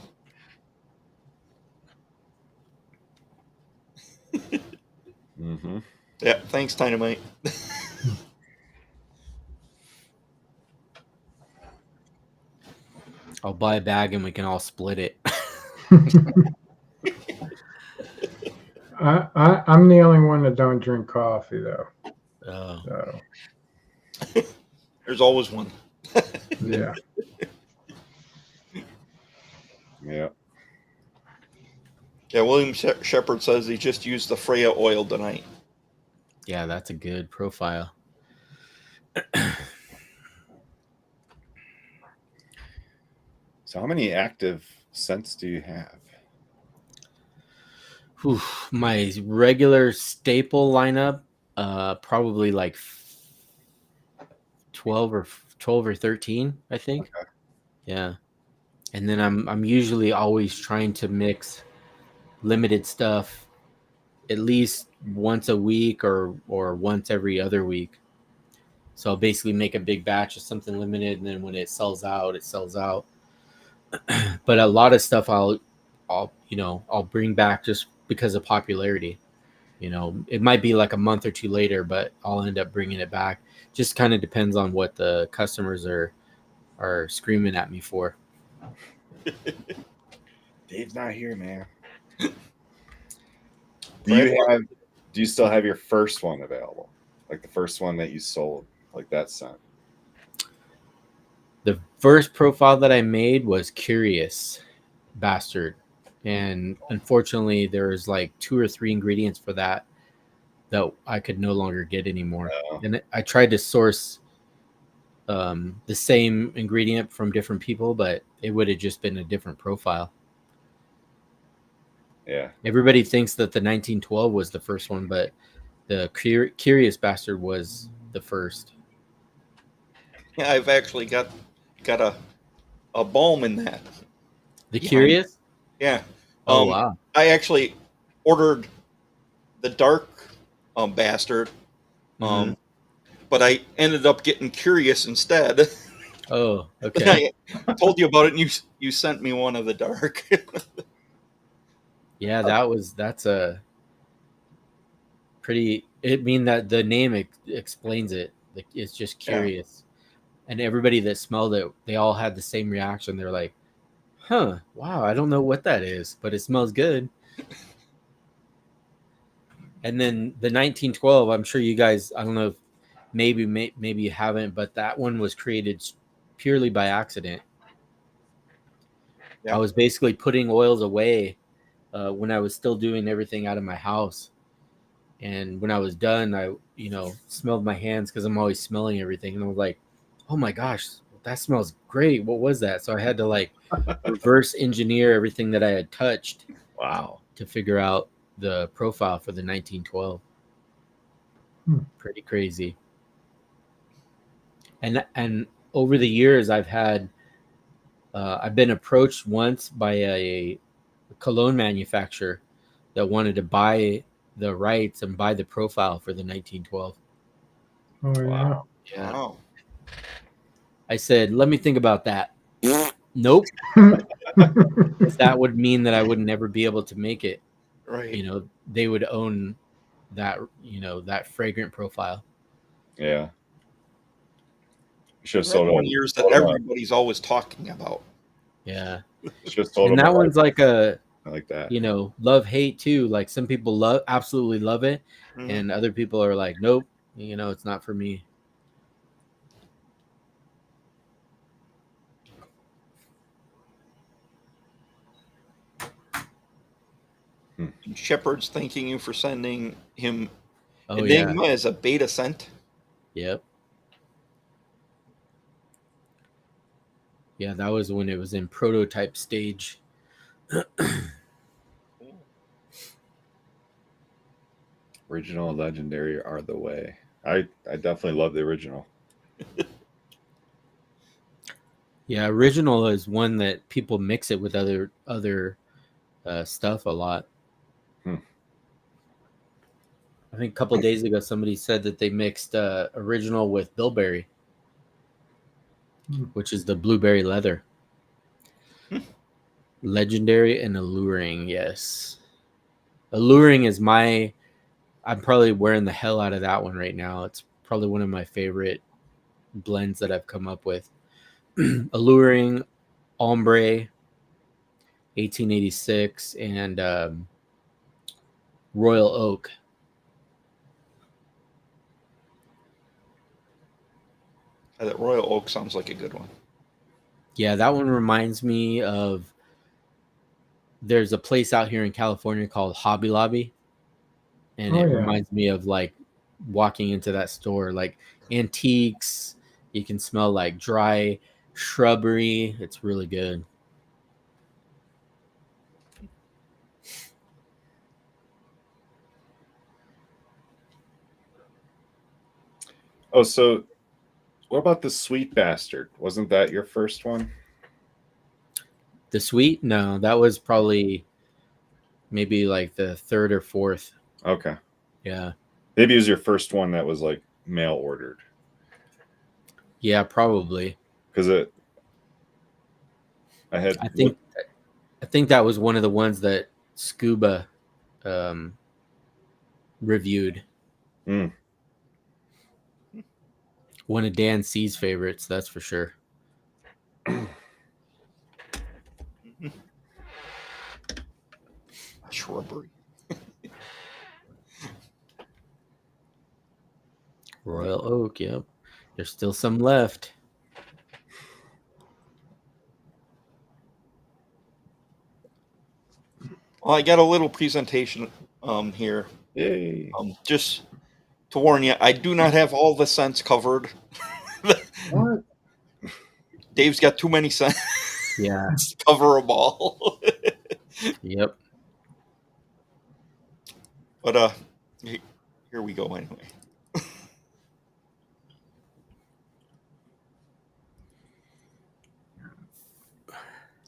Mm-hmm. Yeah, thanks, Dynamite. I'll buy a bag and we can all split it. I'm the only one that don't drink coffee though. Oh. So There's always one. yeah. Yeah. Yeah, William Shepard says he just used the Freya oil tonight. Yeah, that's a good profile. So how many active scents do you have? Whew, my regular staple lineup, probably like 12 or 13, I think. Okay. Yeah. And then I'm usually always trying to mix limited stuff at least once a week or once every other week. So I'll basically make a big batch of something limited, and then when it sells out, it sells out. But a lot of stuff I'll bring back just because of popularity. You know, it might be like a month or two later, but I'll end up bringing it back. Just kind of depends on what the customers are screaming at me for. Dave's not here, man. Do you still have your first one available? Like the first one that you sold, like that scent? The first profile that I made was Curious Bastard. And unfortunately, there was like 2 or 3 ingredients for that I could no longer get anymore. Oh. And I tried to source the same ingredient from different people, but it would have just been a different profile. Yeah. Everybody thinks that the 1912 was the first one, but the Curious Bastard was the first. Yeah, I've actually got a balm in that. The Curious? Yeah. Oh, wow. I actually ordered the dark bastard, but I ended up getting Curious instead. Oh, okay. I told you about it, and you sent me one of the dark. Yeah, that's a pretty. I mean that the name explains it. Like it's just Curious, and everybody that smelled it, they all had the same reaction. They're like, "Huh, wow, I don't know what that is, but it smells good." And then the 1912, I'm sure you guys, I don't know if maybe you haven't, but that one was created purely by accident. Yeah. I was basically putting oils away when I was still doing everything out of my house. And when I was done, I, smelled my hands because I'm always smelling everything. And I was like, oh my gosh, that smells great. What was that? So I had to like reverse engineer everything that I had touched. Wow. To figure out the profile for the 1912. Pretty crazy. And over the years, I've been approached once by a cologne manufacturer that wanted to buy the rights and buy the profile for the 1912. Oh yeah. Yeah. Wow. I said, let me think about that. Nope. That would mean that I would never be able to make it. Right. They would own that, that fragrant profile. Yeah. Should have Red sold one him. years that everybody's always talking about. Yeah. Should have sold And him. that one's like a, I like that. you know, love hate too. Like some people absolutely love it, and other people are like, nope, you know, it's not for me. Shepard's thanking you for sending him Oh Enigma yeah. as a beta sent. Yep. Yeah, that was when it was in prototype stage. Original and legendary are the way. I definitely love the original. Yeah, original is one that people mix it with other stuff a lot. I think a couple of days ago somebody said that they mixed original with bilberry, which is the blueberry leather. Legendary and alluring, yes. Alluring is I'm probably wearing the hell out of that one right now. It's probably one of my favorite blends that I've come up with. Alluring, ombre, 1886, and royal oak. That Royal Oak sounds like a good one. Yeah, that one reminds me of, there's a place out here in California called Hobby Lobby, and it reminds me of like walking into that store, like antiques. You can smell like dry shrubbery. It's really good. Oh, so what about the Sweet Bastard? Wasn't that your first one? The sweet? No, that was probably maybe like the third or fourth. Okay. Yeah. Maybe it was your first one that was like mail ordered. Yeah, probably. Because I think that was one of the ones that Scuba reviewed. One of Dan C's favorites, that's for sure. Shrubbery. Royal Oak, yep. There's still some left. Well, I got a little presentation here. Yay. Just to warn you, I do not have all the scents covered. What? Dave's got too many scents to cover them all. Yep. But here we go anyway.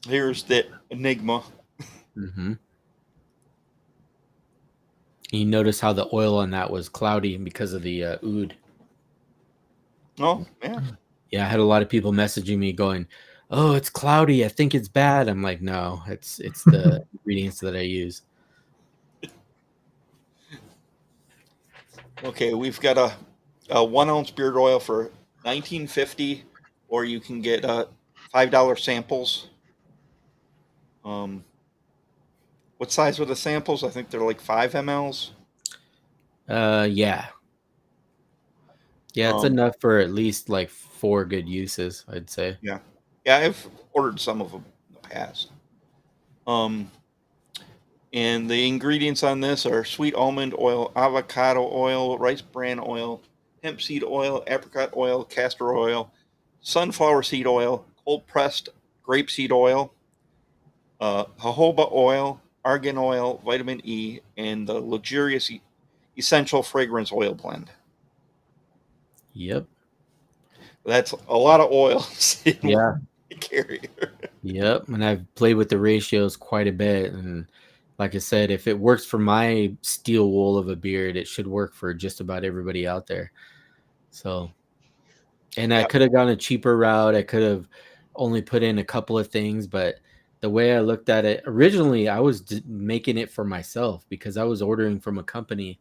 Here's the Enigma. Mm-hmm. You notice how the oil on that was cloudy because of the oud. Oh, yeah. Yeah, I had a lot of people messaging me going, "Oh, it's cloudy. I think it's bad." I'm like, "No, it's the ingredients that I use." Okay, we've got a 1 ounce beard oil for $19.50, or you can get $5 samples. What size were the samples? I think they're like 5 mLs. Yeah. Yeah, it's enough for at least like 4 good uses, I'd say. Yeah. Yeah, I've ordered some of them in the past. And the ingredients on this are sweet almond oil, avocado oil, rice bran oil, hemp seed oil, apricot oil, castor oil, sunflower seed oil, cold pressed grapeseed oil, jojoba oil, argan oil, vitamin E, and the luxurious essential fragrance oil blend. Yep. That's a lot of oils in one carrier. Yep. And I've played with the ratios quite a bit. And like I said, if it works for my steel wool of a beard, it should work for just about everybody out there. So, and I could have gone a cheaper route. I could have only put in a couple of things, but the way I looked at it, originally I was making it for myself because I was ordering from a company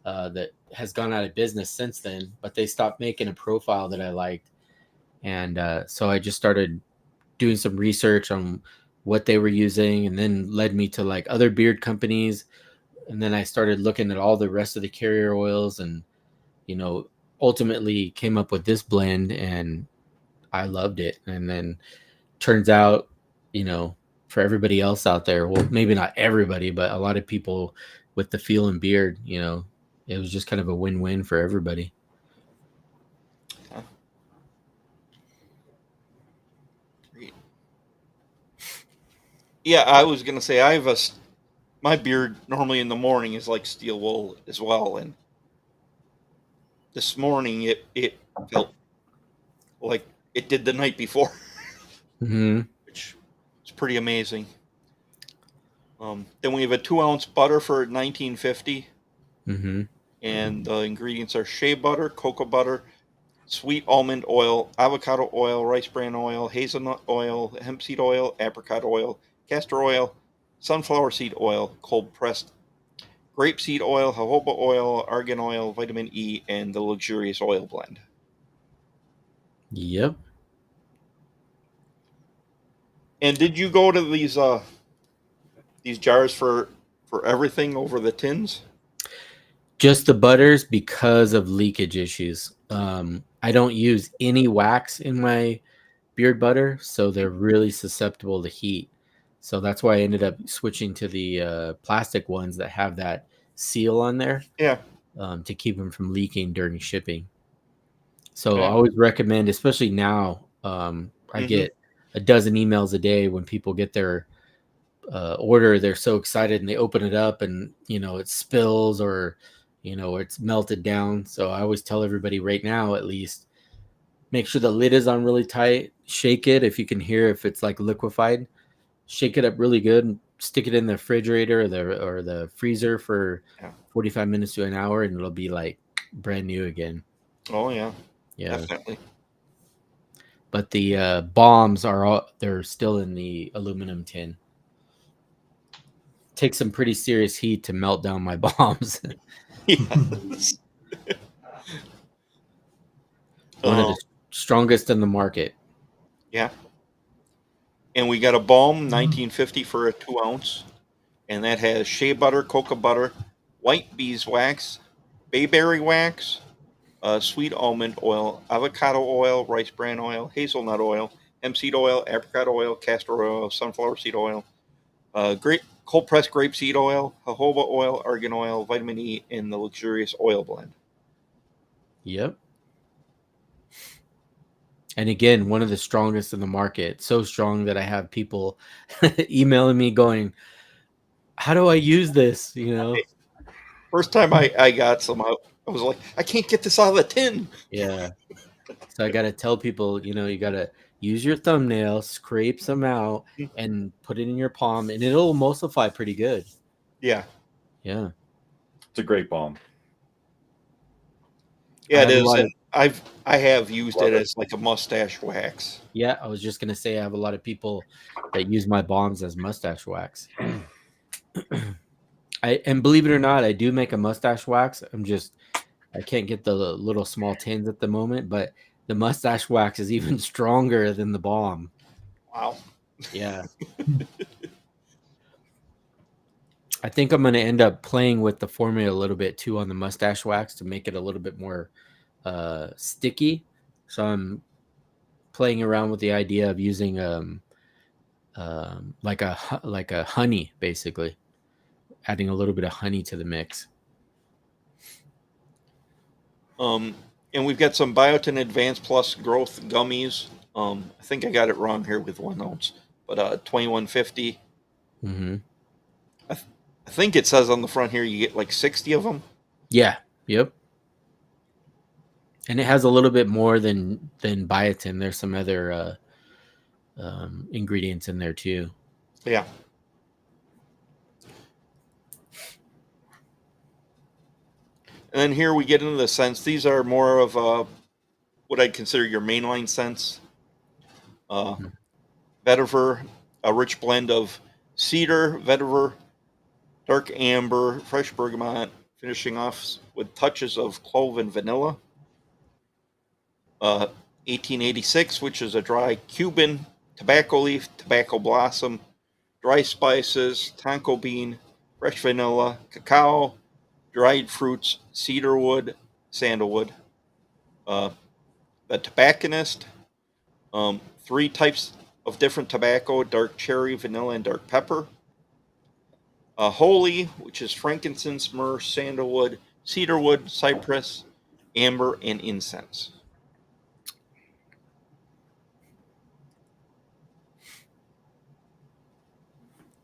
that has gone out of business since then, but they stopped making a profile that I liked. And so I just started doing some research on what they were using, and then led me to like other beard companies. And then I started looking at all the rest of the carrier oils, and ultimately came up with this blend, and I loved it. And then turns out, for everybody else out there, well, maybe not everybody, but a lot of people with the feel and beard, it was just kind of a win-win for everybody. Great. Yeah, I was gonna say I have my beard normally in the morning is like steel wool as well, and this morning it felt like it did the night before, Mm-hmm. which is pretty amazing. Then we have a 2-ounce butter for $19.50, Mm-hmm. and the ingredients are shea butter, cocoa butter, sweet almond oil, avocado oil, rice bran oil, hazelnut oil, hemp seed oil, apricot oil, castor oil, sunflower seed oil, cold pressed grapeseed oil, jojoba oil, argan oil, vitamin E, and the luxurious oil blend. Yep. And did you go to these jars for everything over the tins? Just the butters because of leakage issues. I don't use any wax in my beard butter, so they're really susceptible to heat. So that's why I ended up switching to the plastic ones that have that seal on there, Yeah. to keep them from leaking during shipping. So Okay. I always recommend, especially now, I get a dozen emails a day when people get their order. They're so excited and they open it up, and it spills, or it's melted down. So I always tell everybody right now, at least, make sure the lid is on really tight. Shake it if you can hear if it's like liquefied. Shake it up really good and stick it in the refrigerator or the freezer for 45 minutes to an hour, and it'll be like brand new again. Oh yeah. Yeah. Definitely. But the bombs they're still in the aluminum tin. Takes some pretty serious heat to melt down my bombs. Yes. One of the strongest in the market. Yeah. And we got a balm, $19.50 for a 2-ounce, and that has shea butter, cocoa butter, white beeswax, bayberry wax, sweet almond oil, avocado oil, rice bran oil, hazelnut oil, hemp seed oil, apricot oil, castor oil, sunflower seed oil, great cold pressed grapeseed oil, jojoba oil, argan oil, vitamin E, and the luxurious oil blend. Yep. And again, one of the strongest in the market. So strong that I have people emailing me going, "How do I use this?" First time I got some, I was like, I can't get this out of the tin. Yeah. So I got to tell people, you got to use your thumbnail, scrape some out, and put it in your palm, and it'll emulsify pretty good. Yeah. Yeah. It's a great balm. Yeah, it is. And I have used it as like a mustache wax. Yeah, I was just gonna say I have a lot of people that use my bombs as mustache wax. And believe it or not, I do make a mustache wax. I can't get the little small tins at the moment, but the mustache wax is even stronger than the balm. Wow. Yeah. I think I'm gonna end up playing with the formula a little bit too on the mustache wax to make it a little bit more sticky. So I'm playing around with the idea of using like a honey, basically adding a little bit of honey to the mix. And we've got some Biotin Advanced Plus Growth gummies. I think I got it wrong here with 1 ounce, but $21.50. Mm-hmm. I think it says on the front here you get like 60 of them. Yeah. Yep. And it has a little bit more than biotin. There's some other ingredients in there too. Yeah. And then here we get into the scents. These are more of what I'd consider your mainline scents. Vetiver, a rich blend of cedar, vetiver, dark amber, fresh bergamot, finishing off with touches of clove and vanilla. 1886, which is a dry Cuban tobacco leaf, tobacco blossom, dry spices, tonka bean, fresh vanilla, cacao, dried fruits, cedarwood, sandalwood. The tobacconist, 3 types of different tobacco: dark cherry, vanilla, and dark pepper. Holy, which is frankincense, myrrh, sandalwood, cedarwood, cypress, amber, and incense.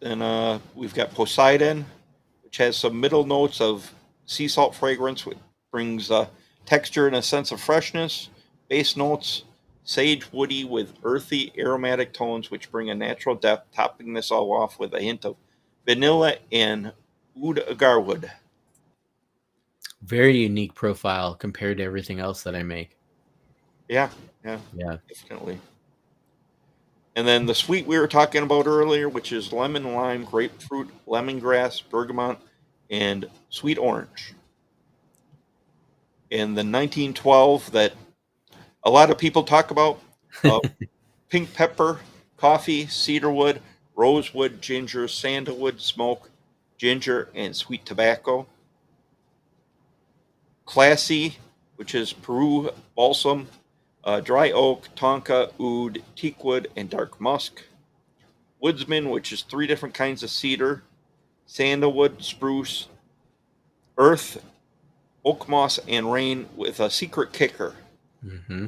Then we've got Poseidon, which has some middle notes of sea salt fragrance, which brings texture and a sense of freshness. Base notes, sage woody with earthy aromatic tones, which bring a natural depth, topping this all off with a hint of vanilla and oud agarwood. Very unique profile compared to everything else that I make. Yeah, definitely. And then the sweet we were talking about earlier, which is lemon, lime, grapefruit, lemongrass, bergamot, and sweet orange. In the 1912 that a lot of people talk about, pink pepper, coffee, cedarwood, rosewood, ginger, sandalwood, smoke, ginger, and sweet tobacco. Classy, which is Peru balsam, dry oak, tonka, oud, teakwood, and dark musk. Woodsman, which is 3 different kinds of cedar, sandalwood, spruce, earth, oak moss, and rain with a secret kicker. Mm-hmm.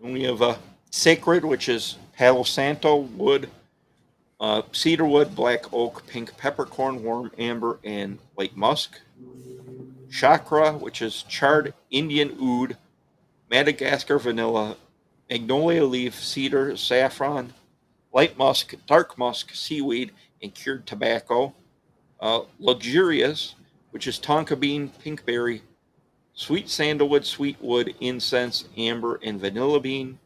And we have sacred, which is Palo Santo wood, cedarwood, black oak, pink peppercorn, warm amber, and white musk. Chakra, which is charred Indian oud, Madagascar vanilla, magnolia leaf, cedar, saffron, light musk, dark musk, seaweed, and cured tobacco. Luxurious, which is tonka bean, pink berry, sweet sandalwood, sweet wood, incense, amber, and vanilla bean.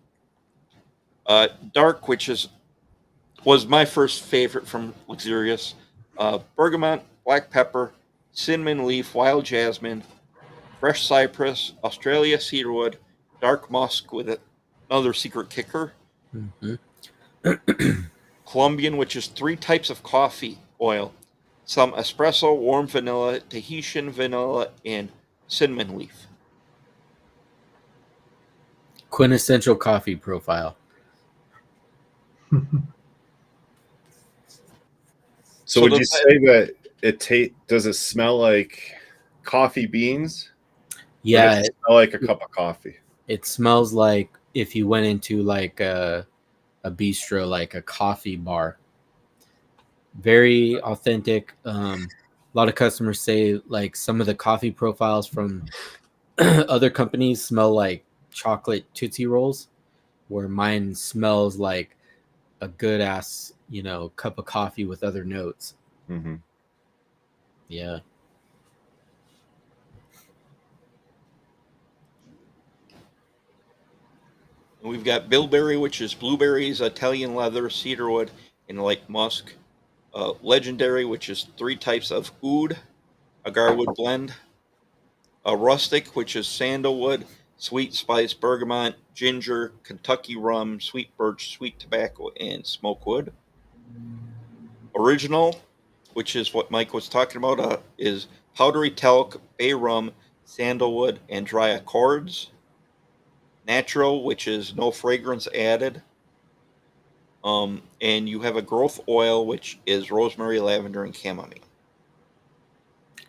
Dark, which was my first favorite from Luxurious. Bergamot, black pepper, cinnamon leaf, wild jasmine, fresh cypress, Australia cedarwood, dark musk with another secret kicker. Mm-hmm. Colombian, which is 3 types of coffee oil, some espresso, warm vanilla, Tahitian vanilla, and cinnamon leaf. Quintessential coffee profile. So would you say that does it smell like coffee beans? Yeah, Or does it smell like a cup of coffee? it smells like if you went into like a bistro, like a coffee bar. Very authentic. A lot of customers say like some of the coffee profiles from other companies smell like chocolate Tootsie Rolls, where mine smells like a good ass, cup of coffee with other notes. Mm-hmm. Yeah. And we've got bilberry, which is blueberries, Italian leather, cedarwood, and light musk. Legendary, which is 3 types of oud, agarwood blend. Rustic, which is sandalwood, sweet spice, bergamot, ginger, Kentucky rum, sweet birch, sweet tobacco, and smokewood. Original, which is what Mike was talking about, is powdery talc, bay rum, sandalwood, and dry accords. Natural, which is no fragrance added. And you have a growth oil, which is rosemary, lavender, and chamomile.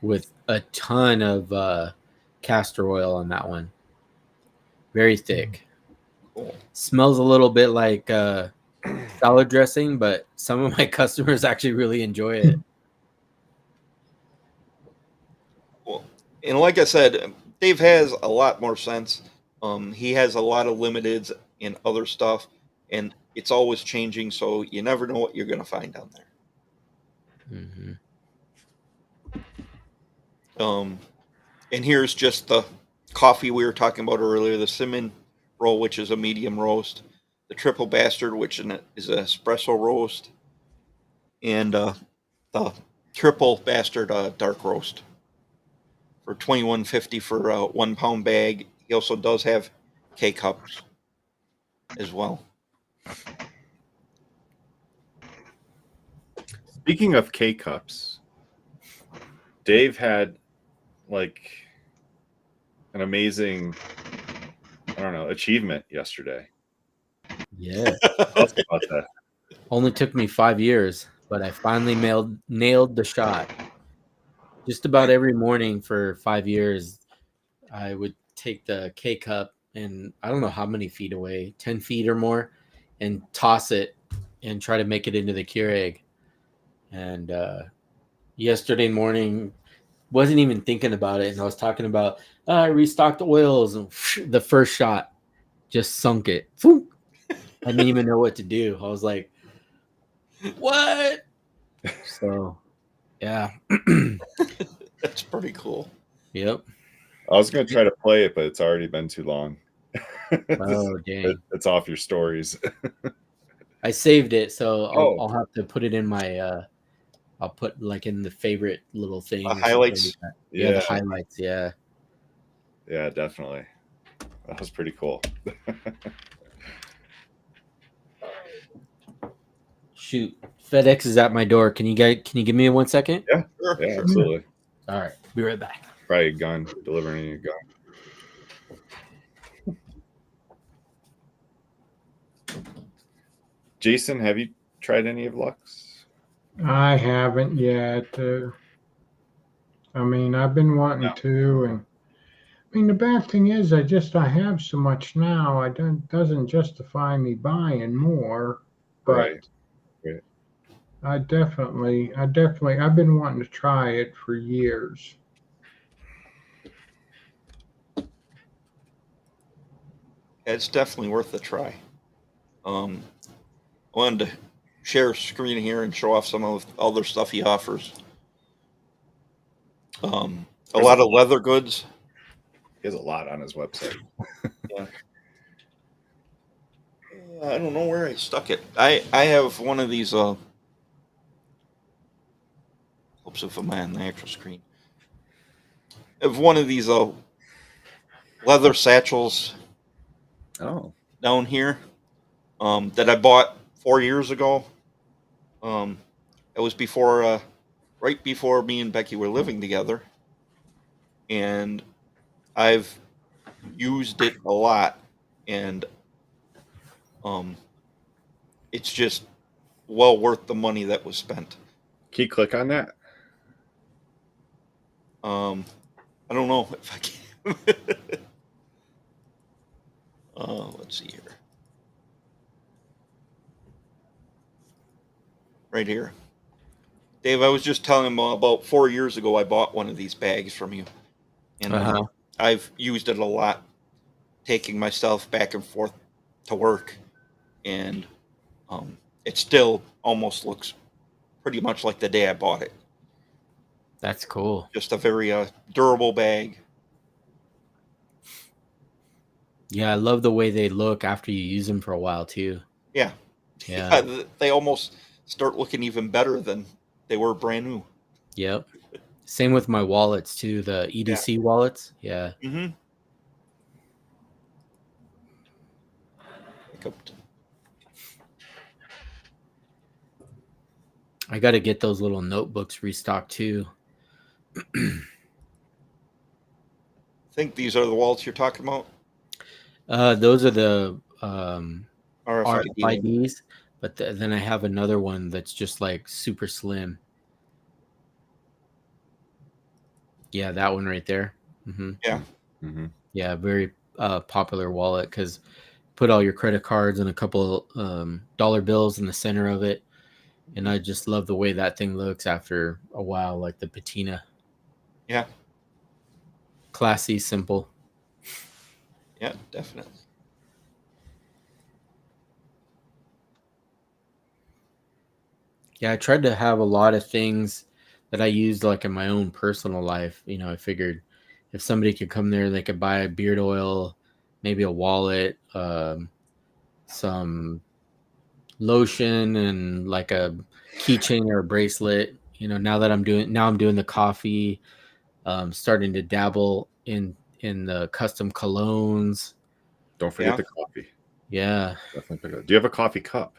With a ton of castor oil on that one. Very thick. Cool. Smells a little bit like salad dressing, but some of my customers actually really enjoy it. Well, and like I said, Dave has a lot more sense. He has a lot of limiteds and other stuff, and it's always changing, so you never know what you're going to find down there. Mm-hmm. And here's just the coffee we were talking about earlier, the cinnamon roll, which is a medium roast, the triple bastard, which is an espresso roast, and the triple bastard dark roast for $21.50 for a 1 pound bag. He also does have K cups as well. Speaking of K cups, Dave had like an amazing, I don't know, achievement yesterday. Yeah. Tell us about that. Only took me 5 years, but I finally nailed the shot. Just about every morning for 5 years, I would take the K cup and I don't know how many feet away, 10 feet or more, and toss it and try to make it into the Keurig. And yesterday morning, wasn't even thinking about it. And I was talking about, I restocked oils, and the first shot just sunk it. I didn't even know what to do. I was like, what? So, yeah. That's pretty cool. Yep. I was going to try to play it, but it's already been too long. Oh, dang. It's off your stories. I saved it, so Oh. I'll have to put it in my I'll put like in the favorite little thing. Highlights. Like yeah, the highlights. Yeah. Yeah, definitely. That was pretty cool. Shoot, FedEx is at my door. Can you give me 1 second? Yeah, Sure, yeah, sure. absolutely. All right, be right back. Probably a gun, delivering a gun. Jason, have you tried any of Lux? I haven't yet. I mean, I've been wanting to, and I mean, the bad thing is, I have so much now. Doesn't justify me buying more, but Right. I've been wanting to try it for years. It's definitely worth a try. I wanted to share a screen here and show off some of the other stuff he offers. A lot of leather goods. He has a lot on his website. Yeah. I don't know where I stuck it. I have one of these. Hopes if I'm on the actual screen. I have one of these leather satchels. Oh. Down here, that I bought 4 years ago. It was before, right before me and Becky were living together, and I've used it a lot, and it's just well worth the money that was spent. Can you click on that? I don't know if I can. Let's see here. Right here. Dave, I was just telling him about 4 years ago I bought one of these bags from you. And I've used it a lot, taking myself back and forth to work. And it still almost looks pretty much like the day I bought it. That's cool. Just a very durable bag. Yeah, I love the way they look after you use them for a while too. Yeah. Yeah. They almost start looking even better than they were brand new. Yep. Same with my wallets too, the EDC wallets. Yeah. Mm-hmm. I got to get those little notebooks restocked too. I think these are the wallets you're talking about. Those are the RFIDs. But then I have another one that's just like super slim. Yeah, that one right there. Mm-hmm. Yeah. Mm-hmm. Yeah, very popular wallet because put all your credit cards and a couple dollar bills in the center of it. And I just love the way that thing looks after a while, like the patina. Yeah. Classy, simple. Yeah, definitely. Yeah, I tried to have a lot of things that I used like in my own personal life. You know, I figured if somebody could come there, they could buy a beard oil, maybe a wallet, some lotion, and like a keychain or a bracelet. now that I'm doing the coffee, starting to dabble in the custom colognes. Don't forget Yeah. the coffee. Yeah. Definitely pick it up. Do you have a coffee cup?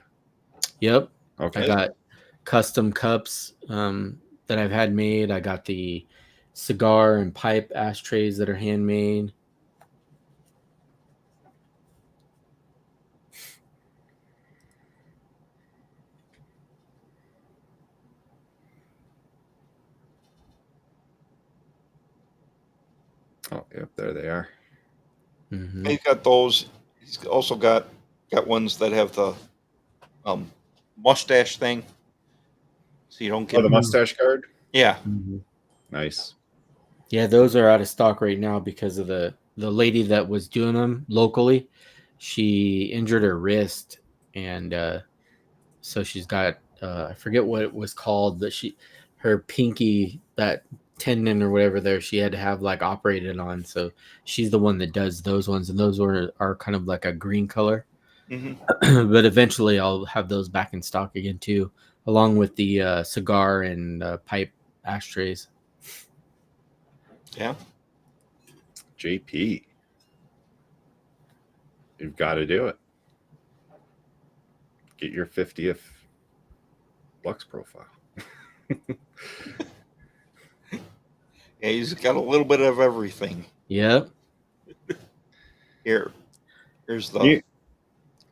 Yep. Okay. I got custom cups that I've had made. I got the cigar and pipe ashtrays that are handmade. Oh, yep, there they are. Mm-hmm. He's got those. He's also got ones that have the mustache thing, so you don't get. Oh, the mustache guard. Yeah, Mm-hmm. Nice. Yeah, those are out of stock right now because of the lady that was doing them locally. She injured her wrist, and so she's got I forget what it was called, but her pinky, that tendon or whatever there, she had to have like operated on. So she's the one that does those ones, and those are kind of like a green color. But eventually I'll have those back in stock again too, along with the cigar and pipe ashtrays. yeah. JP, you've got to do it. Get your 50th Lux profile. Yeah, he's got a little bit of everything. Yep. Here's the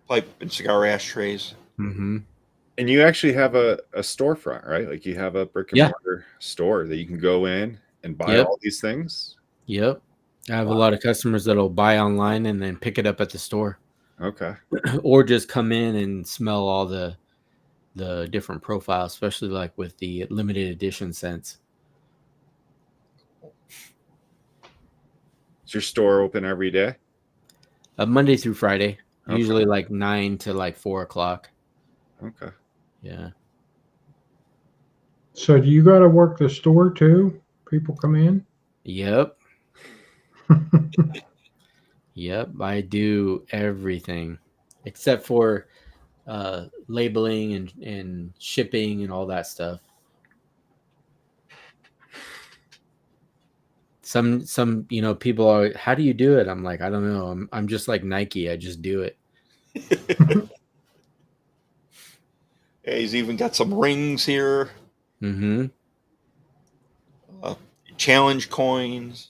pipe and cigar ashtrays. Mm-hmm. And you actually have a storefront, right? Like you have a brick and mortar store that you can go in and buy all these things. Yep. I have a lot of customers that'll buy online and then pick it up at the store. Okay. Or just come in and smell all the different profiles, especially like with the limited edition scents. Is your store open every day? Monday through Friday, Okay. usually like 9 to like 4 o'clock. Okay. Yeah. So do you got to work the store too? People come in? Yep. Yep. I do everything except for labeling and shipping and all that stuff. Some people are, how do you do it? I'm like, I don't know. I'm just like Nike. I just do it. Yeah, he's even got some rings here. Mm-hmm. Challenge coins.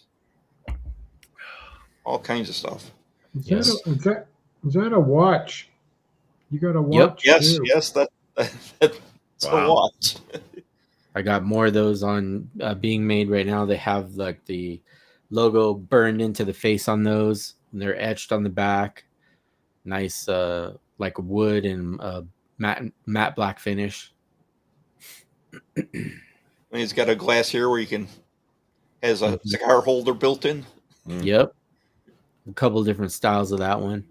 All kinds of stuff. Is that a watch? You got a watch? Yes, too. yes, that's a watch. I got more of those on being made right now. They have like the logo burned into the face on those, and they're etched on the back. Nice, like wood and matte black finish. And he's got a glass here where has a cigar holder built in. Yep. A couple different styles of that one.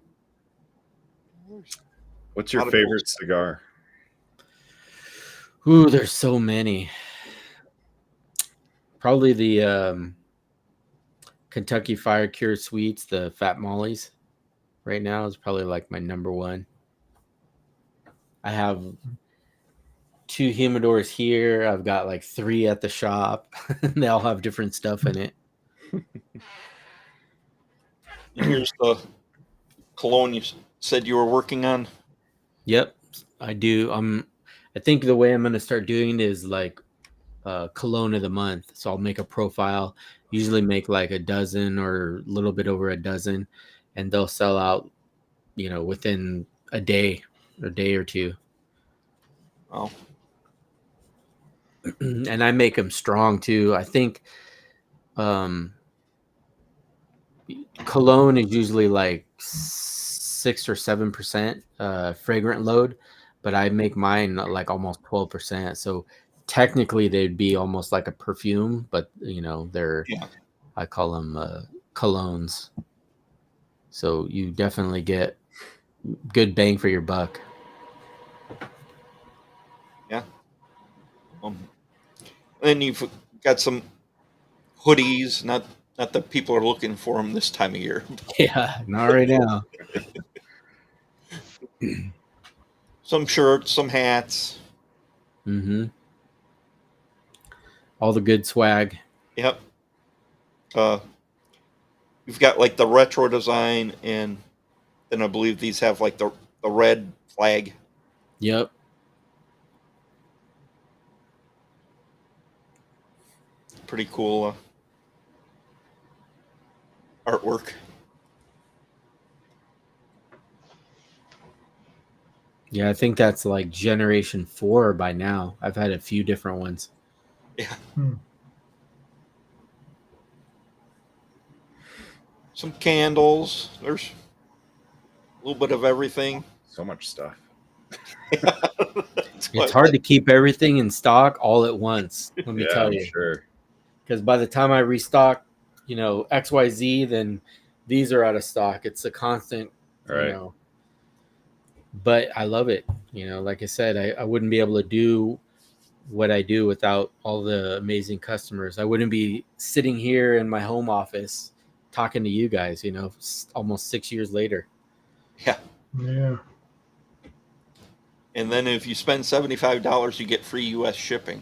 What's your favorite cigar? Ooh, there's so many. Probably the Kentucky Fire Cured Sweets, the Fat Mollies. Right now is probably like my number one. I have 2 humidors here. I've got like 3 at the shop. They all have different stuff in it. And here's the cologne you said you were working on. Yep, I do. I think the way I'm going to start doing it is like cologne of the month. So I'll make a profile, usually make like a dozen or a little bit over a dozen, and they'll sell out, within a day or two. Oh. And I make them strong too. I think cologne is usually like 6 or 7% fragrant load, but I make mine like almost 12%. So technically they'd be almost like a perfume, but they're I call them colognes. So you definitely get good bang for your buck. Yeah. Then you've got some hoodies. Not that people are looking for them this time of year. Yeah, not right now. Some shirts, some hats. Mm-hmm. all the good swag. Yep. You've got like the retro design, and then I believe these have like the red flag. Yep. Pretty cool artwork. Yeah, I think that's like generation 4 by now. I've had a few different ones. Yeah. Some candles. There's a little bit of everything. So much stuff. It's hard to keep everything in stock all at once, let me tell you. Sure. Because by the time I restock, XYZ, then these are out of stock. It's a constant, Right. But I love it. Like I said, I wouldn't be able to do what I do without all the amazing customers. I wouldn't be sitting here in my home office talking to you guys, almost 6 years later. Yeah. Yeah. And then if you spend $75, you get free U.S. shipping.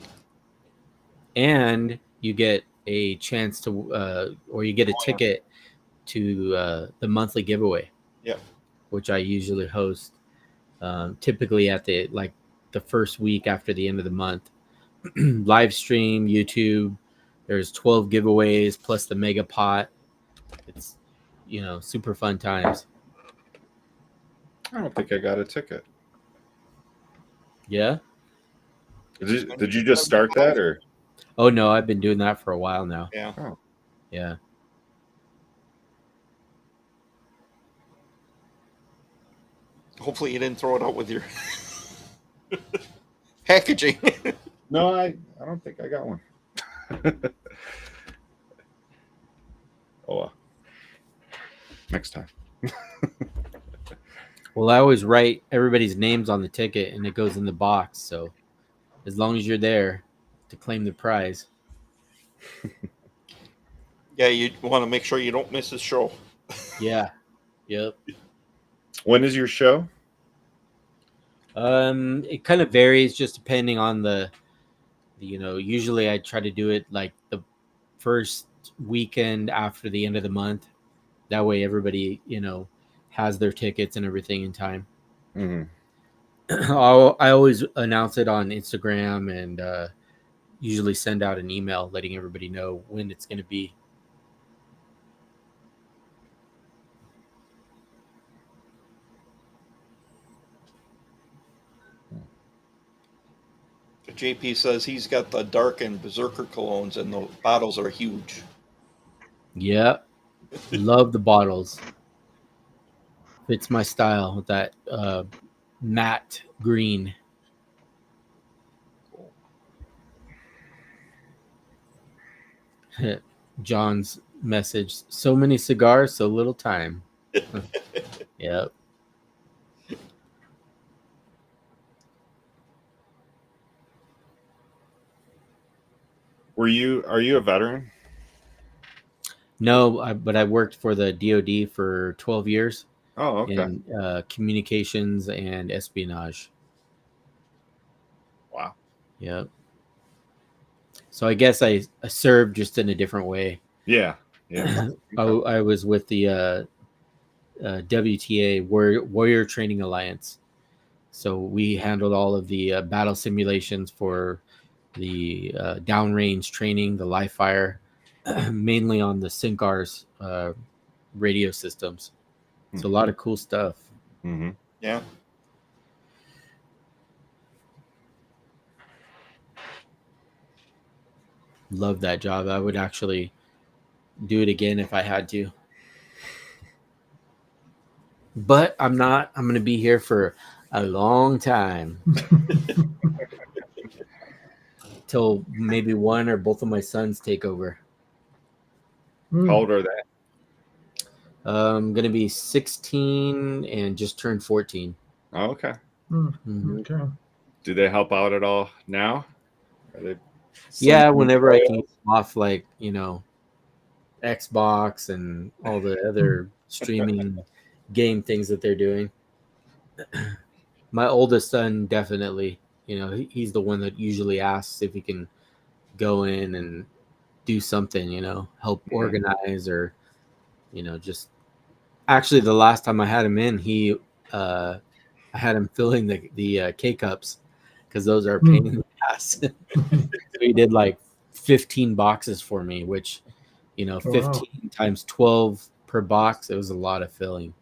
And you get a chance to, or you get a ticket to the monthly giveaway. Yep. Which I usually host, typically at the first week after the end of the month. Live stream, YouTube. There's 12 giveaways plus the mega pot. It's super fun times. I don't think I got a ticket. Yeah. Did you just start that, or? Oh no, I've been doing that for a while now. Yeah. Oh. Yeah. Hopefully you didn't throw it out with your packaging. No, I don't think I got one. Oh, well. Next time. Well, I always write everybody's names on the ticket, and it goes in the box. So, as long as you're there to claim the prize. Yeah, you want to make sure you don't miss the show. Yeah. Yep. When is your show? It kind of varies just depending on the usually I try to do it like the first weekend after the end of the month. That way everybody, has their tickets and everything in time. Mm-hmm. I always announce it on Instagram and usually send out an email letting everybody know when it's going to be. JP says he's got the dark and berserker colognes, and the bottles are huge. Yeah. Love the bottles. Fits my style with that matte green. John's message: so many cigars, so little time. Yep. Are you a veteran? No, but I worked for the DoD for 12 years. Oh, okay. In communications and espionage. Wow. Yep. So I guess I served just in a different way. Yeah. Yeah. I was with the WTA Warrior Training Alliance. So we handled all of the battle simulations for the downrange training, the live fire, mainly on the SYNCARS radio systems. It's a lot of cool stuff. Mm-hmm. Yeah. Love that job. I would actually do it again if I had to. But I'm not. I'm going to be here for a long time. Till maybe one or both of my sons take over. How old are they? I'm going to be 16 and just turned 14. Oh, okay. Mm-hmm. Okay. Do they help out at all now? Are they Yeah, whenever I can get off, like, Xbox and all the other streaming game things that they're doing. My oldest son, definitely, he's the one that usually asks if he can go in and do something, help organize, or just actually the last time I had him in, I had him filling the K cups because those are a pain in the ass. So he did like 15 boxes for me, which 15 times 12 per box, it was a lot of filling.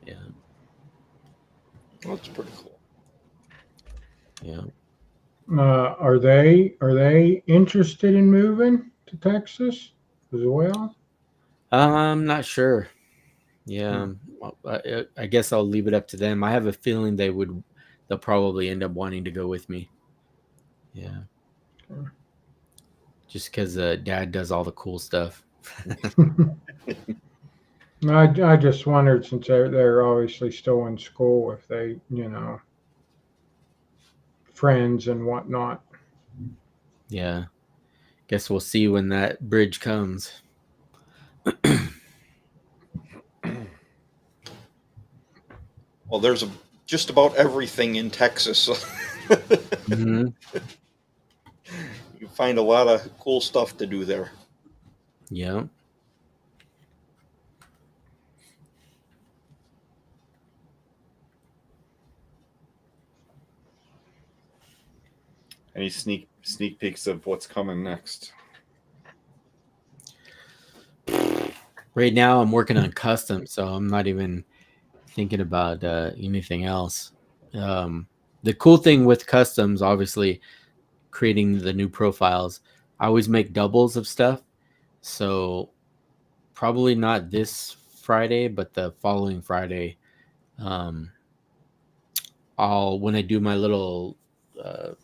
Yeah. Well, that's pretty cool. Yeah. Are they interested in moving to Texas as well? I'm not sure. Yeah. I guess I'll leave it up to them. I have a feeling they'll probably end up wanting to go with me. Yeah. Just because Dad does all the cool stuff. I just wondered, since they're obviously still in school, if they, friends and whatnot. Yeah. Guess we'll see when that bridge comes. Well, there's just about everything in Texas. Mm-hmm. You find a lot of cool stuff to do there. Yeah. Any sneak peeks of what's coming next? Right now, I'm working on custom, so I'm not even thinking about anything else. The cool thing with customs, obviously, creating the new profiles, I always make doubles of stuff. So probably not this Friday, but the following Friday, when I do my little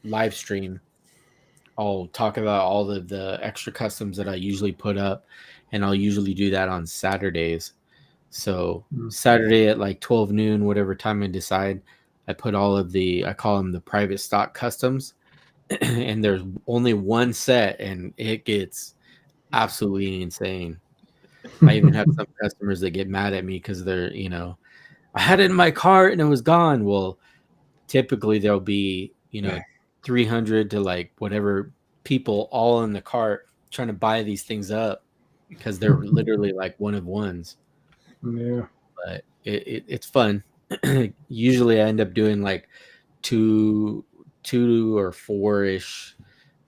live stream, I'll talk about all of the extra customs that I usually put up, and I'll usually do that on Saturdays. So Saturday at like 12 noon, whatever time I decide, I put all of I call them the private stock customs, and there's only one set, and it gets absolutely insane. I even have some customers that get mad at me because they're, I had it in my cart and it was gone. Well, typically there'll be, 300 to like whatever people all in the cart trying to buy these things up because they're literally like one of ones. Yeah. But it's fun. Usually I end up doing like two or four-ish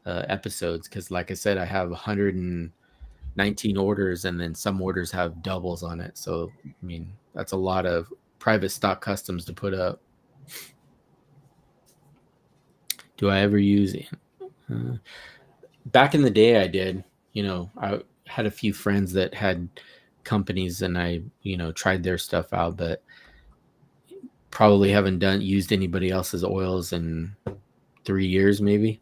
episodes because, like I said, I have 119 orders, and then some orders have doubles on it. So, I mean, that's a lot of private stock customs to put up. Do I ever use it? Back in the day, I did. I had a few friends that had companies, and I, tried their stuff out, but probably haven't used anybody else's oils in 3 years, maybe.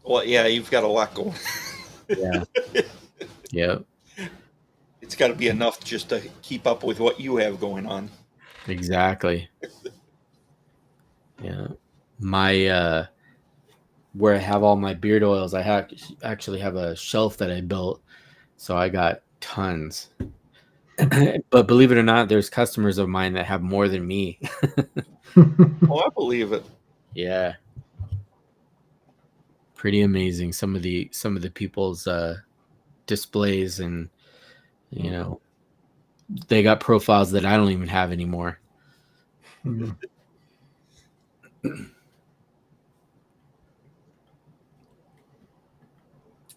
Well, yeah, you've got a lot going. Yeah. Yep. It's got to be enough just to keep up with what you have going on. Exactly. Yeah. My where I have all my beard oils, I actually have a shelf that I built, so I got tons. But believe it or not, there's customers of mine that have more than me. Oh, I believe it. Yeah. Pretty amazing. Some of the people's displays, and they got profiles that I don't even have anymore. Mm-hmm.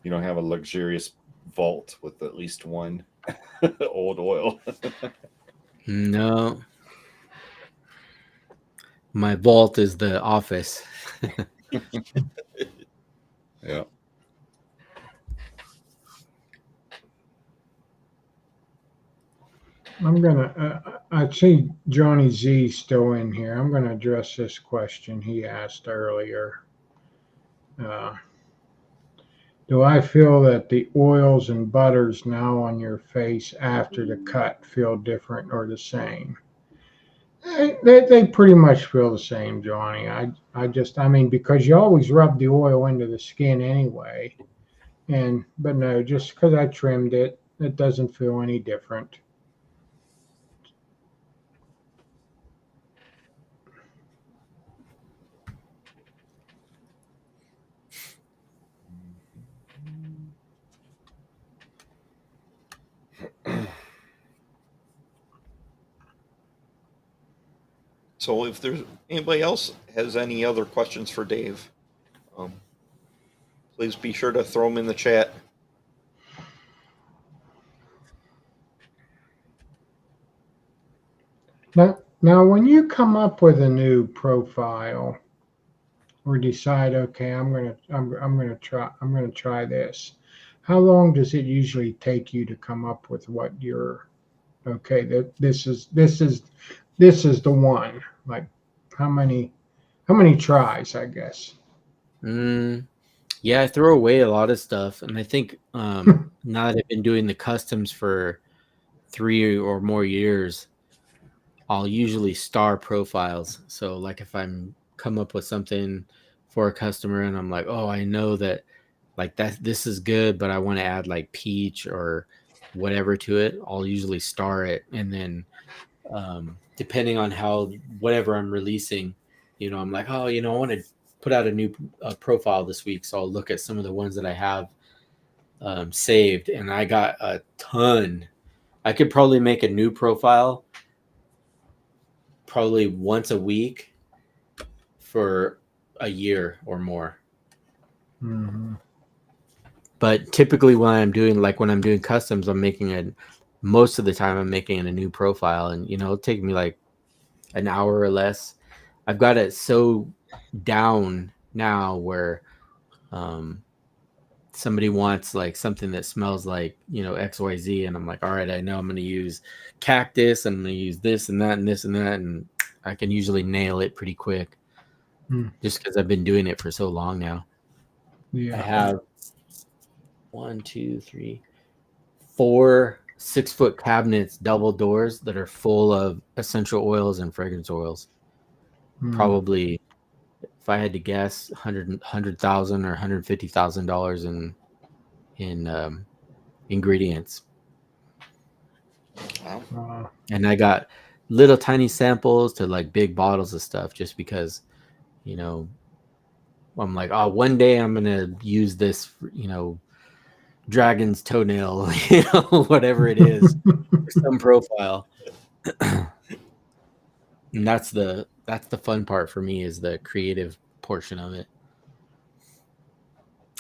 You don't have a luxurious vault with at least one old oil. No. My vault is the office. Yeah. I'm gonna. I see Johnny Z still in here. I'm gonna address this question he asked earlier. Do I feel that the oils and butters now on your face after the cut feel different or the same? They pretty much feel the same, Johnny. I mean, because you always rub the oil into the skin anyway. But no, just because I trimmed it, it doesn't feel any different. So if there's anybody else has any other questions for Dave, please be sure to throw them in the chat. Now, when you come up with a new profile or decide, okay, I'm gonna try this. How long does it usually take you to come up with what you're okay? This is the one. Like how many tries? I guess. Yeah, I throw away a lot of stuff, and I think now that I've been doing the customs for 3 or more years, I'll usually star profiles. So like if I'm come up with something for a customer and I'm like, oh, I know that like that this is good, but I want to add like peach or whatever to it, I'll usually star it. And then depending on how whatever I'm releasing, I'm like, oh, I want to put out a new profile this week. So I'll look at some of the ones that I have saved, and I got a ton. I could probably make a new profile probably once a week for a year or more. Mm-hmm. But typically when I'm doing customs, most of the time I'm making a new profile, and it'll take me like an hour or less. I've got it so down now where somebody wants like something that smells like XYZ, and I'm like, all right, I know I'm going to use cactus, and I'm going to use this and that and this and that, and I can usually nail it pretty quick just because I've been doing it for so long now. Yeah. I have 1, 2, 3, 4 6-foot cabinets, double doors that are full of essential oils and fragrance oils. Probably, if I had to guess, $100,000 or $150,000 in ingredients. Wow. And I got little tiny samples to like big bottles of stuff, just because, I'm like, oh, one day I'm gonna use this, dragon's toenail, whatever it is, for some profile. And that's the fun part for me, is the creative portion of it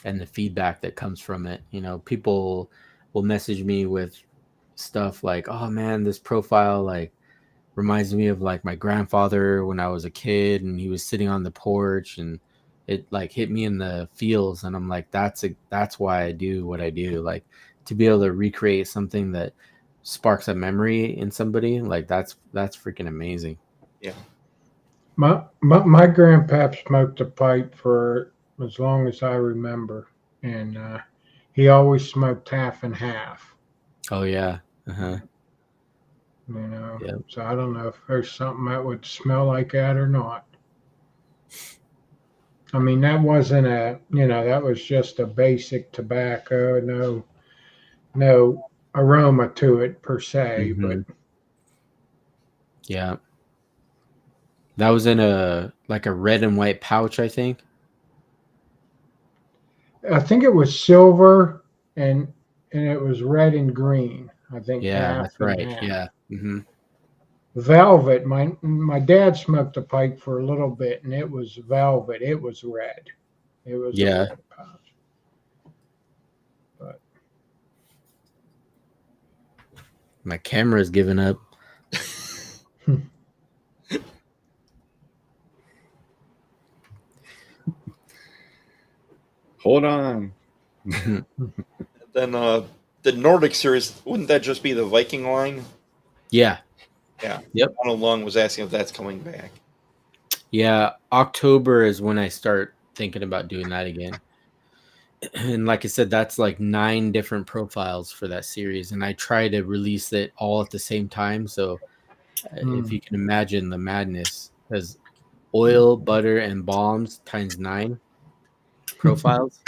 and the feedback that comes from it. People will message me with stuff like, oh man, this profile like reminds me of like my grandfather when I was a kid, and he was sitting on the porch, and it like hit me in the feels. And I'm like, that's why I do what I do, like to be able to recreate something that sparks a memory in somebody. Like that's freaking amazing. Yeah. My grandpap smoked a pipe for as long as I remember, and he always smoked half and half. Oh yeah. Yep. So I don't know if there's something that would smell like that or not. I mean, that wasn't that was just a basic tobacco, no aroma to it per se, but yeah. That was in a red and white pouch, I think. I think it was silver and it was red and green. I think. Yeah, that's right. Half. Yeah. Velvet. My dad smoked a pipe for a little bit, and it was velvet. It was red. It was a red pouch. But my camera's given up. Hold on. Then the Nordic series, wouldn't that just be the Viking line? Yeah. Yeah. Yep. Donald Long was asking if that's coming back. Yeah, October is when I start thinking about doing that again. And like I said, that's like 9 different profiles for that series, and I try to release it all at the same time. So if you can imagine the madness, because oil, butter, and balms times 9 profiles.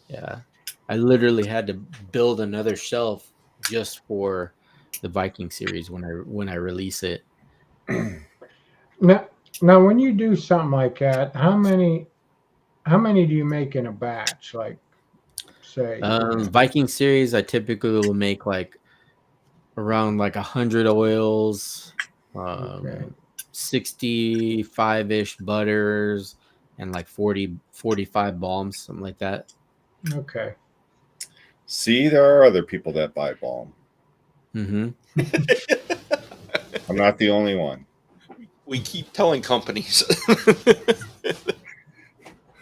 Yeah, I literally had to build another shelf just for the Viking series when I release it. Now, when you do something like that, how many do you make in a batch? Like, say, Viking series, I typically will make like around like 100 oils, 65-ish butters and like 45 balms, something like that. Okay. See, there are other people that buy balm. Mm-hmm. I'm not the only one. We keep telling companies. A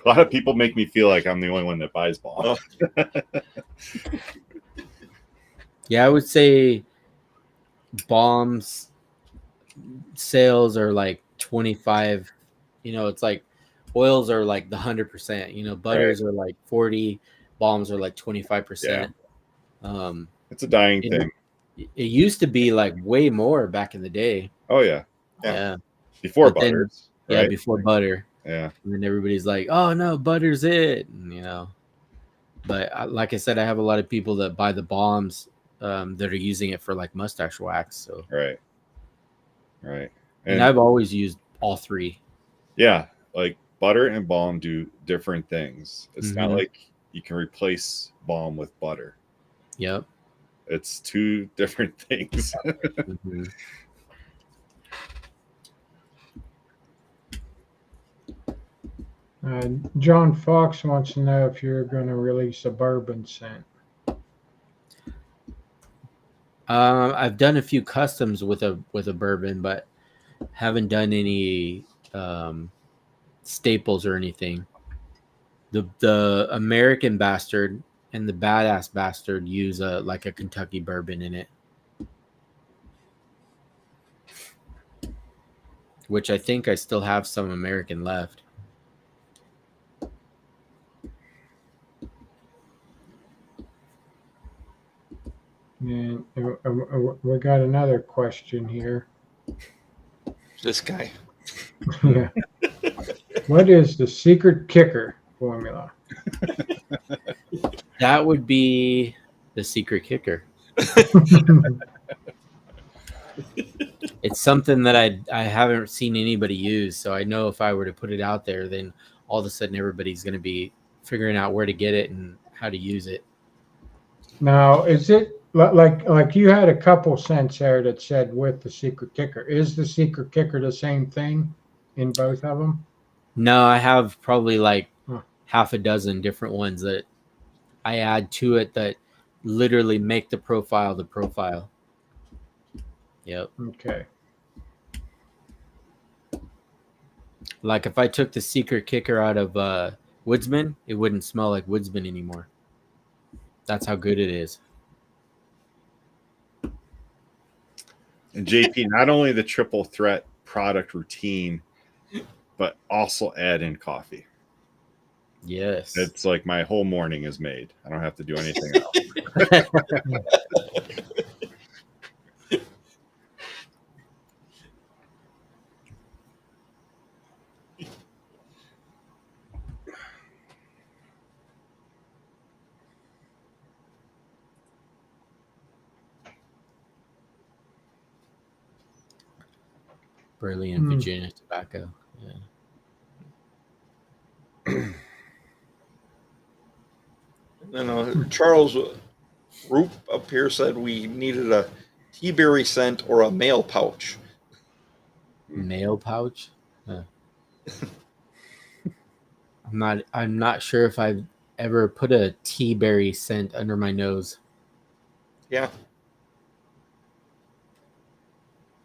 lot of people make me feel like I'm the only one that buys balm. Yeah, I would say balms sales are like 25. It's like oils are like the 100%. Butters are like 40, balms are like 25%. It's a dying thing. It used to be like way more back in the day. Oh yeah. Before But then- butters. Yeah, right? before butter. Yeah. And then everybody's like, "Oh no, butter's it," and. But like I said, I have a lot of people that buy the balms that are using it for like mustache wax. So Right. and I've always used all three. Yeah, like butter and balm do different things. It's not Mhm. like you can replace balm with butter. Yep. It's two different things. Mhm. John Fox wants to know if you're going to release a bourbon scent. I've done a few customs with a bourbon, but haven't done any staples or anything. The American Bastard and the Badass Bastard use like a Kentucky bourbon in it, which I think I still have some American left. And we got another question here. This guy. Yeah. What is the secret kicker formula? That would be the secret kicker. It's something that I haven't seen anybody use, so I know if I were to put it out there, then all of a sudden everybody's going to be figuring out where to get it and how to use it. Now, is it like you had a couple cents there that said with the secret kicker? Is the secret kicker the same thing in both of them? No, I have probably like Huh. half a dozen different ones that I add to it that literally make the profile the profile. Yep. Okay. Like if I took the secret kicker out of Woodsman, it wouldn't smell like Woodsman anymore. That's how good it is. And JP, not only the triple threat product routine, but also add in coffee. Yes. It's like my whole morning is made. I don't have to do anything else. Burley and Virginia tobacco. Yeah. Charles Roop up here said we needed a tea berry scent or a mail pouch. Nail pouch. I'm not sure if I've ever put a tea berry scent under my nose. Yeah.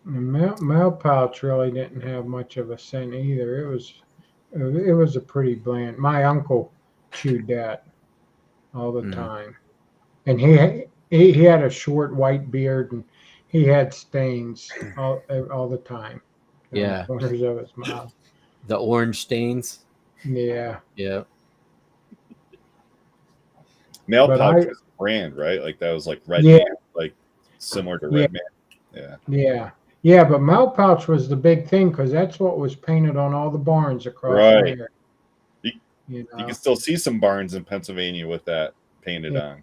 The mail pouch really didn't have much of a scent either. It was a pretty bland. My uncle chewed that all the time, and he had a short white beard and he had stains all the time. Yeah. On the corners of his mouth. The orange stains. Yeah. Yeah. Mail But pouch was a brand, right? Like that was like Red Yeah. Man, like similar to Red Man. Yeah. Yeah, but mail pouch was the big thing because that's what was painted on all the barns across Right. there. You can still see some barns in Pennsylvania with that painted on.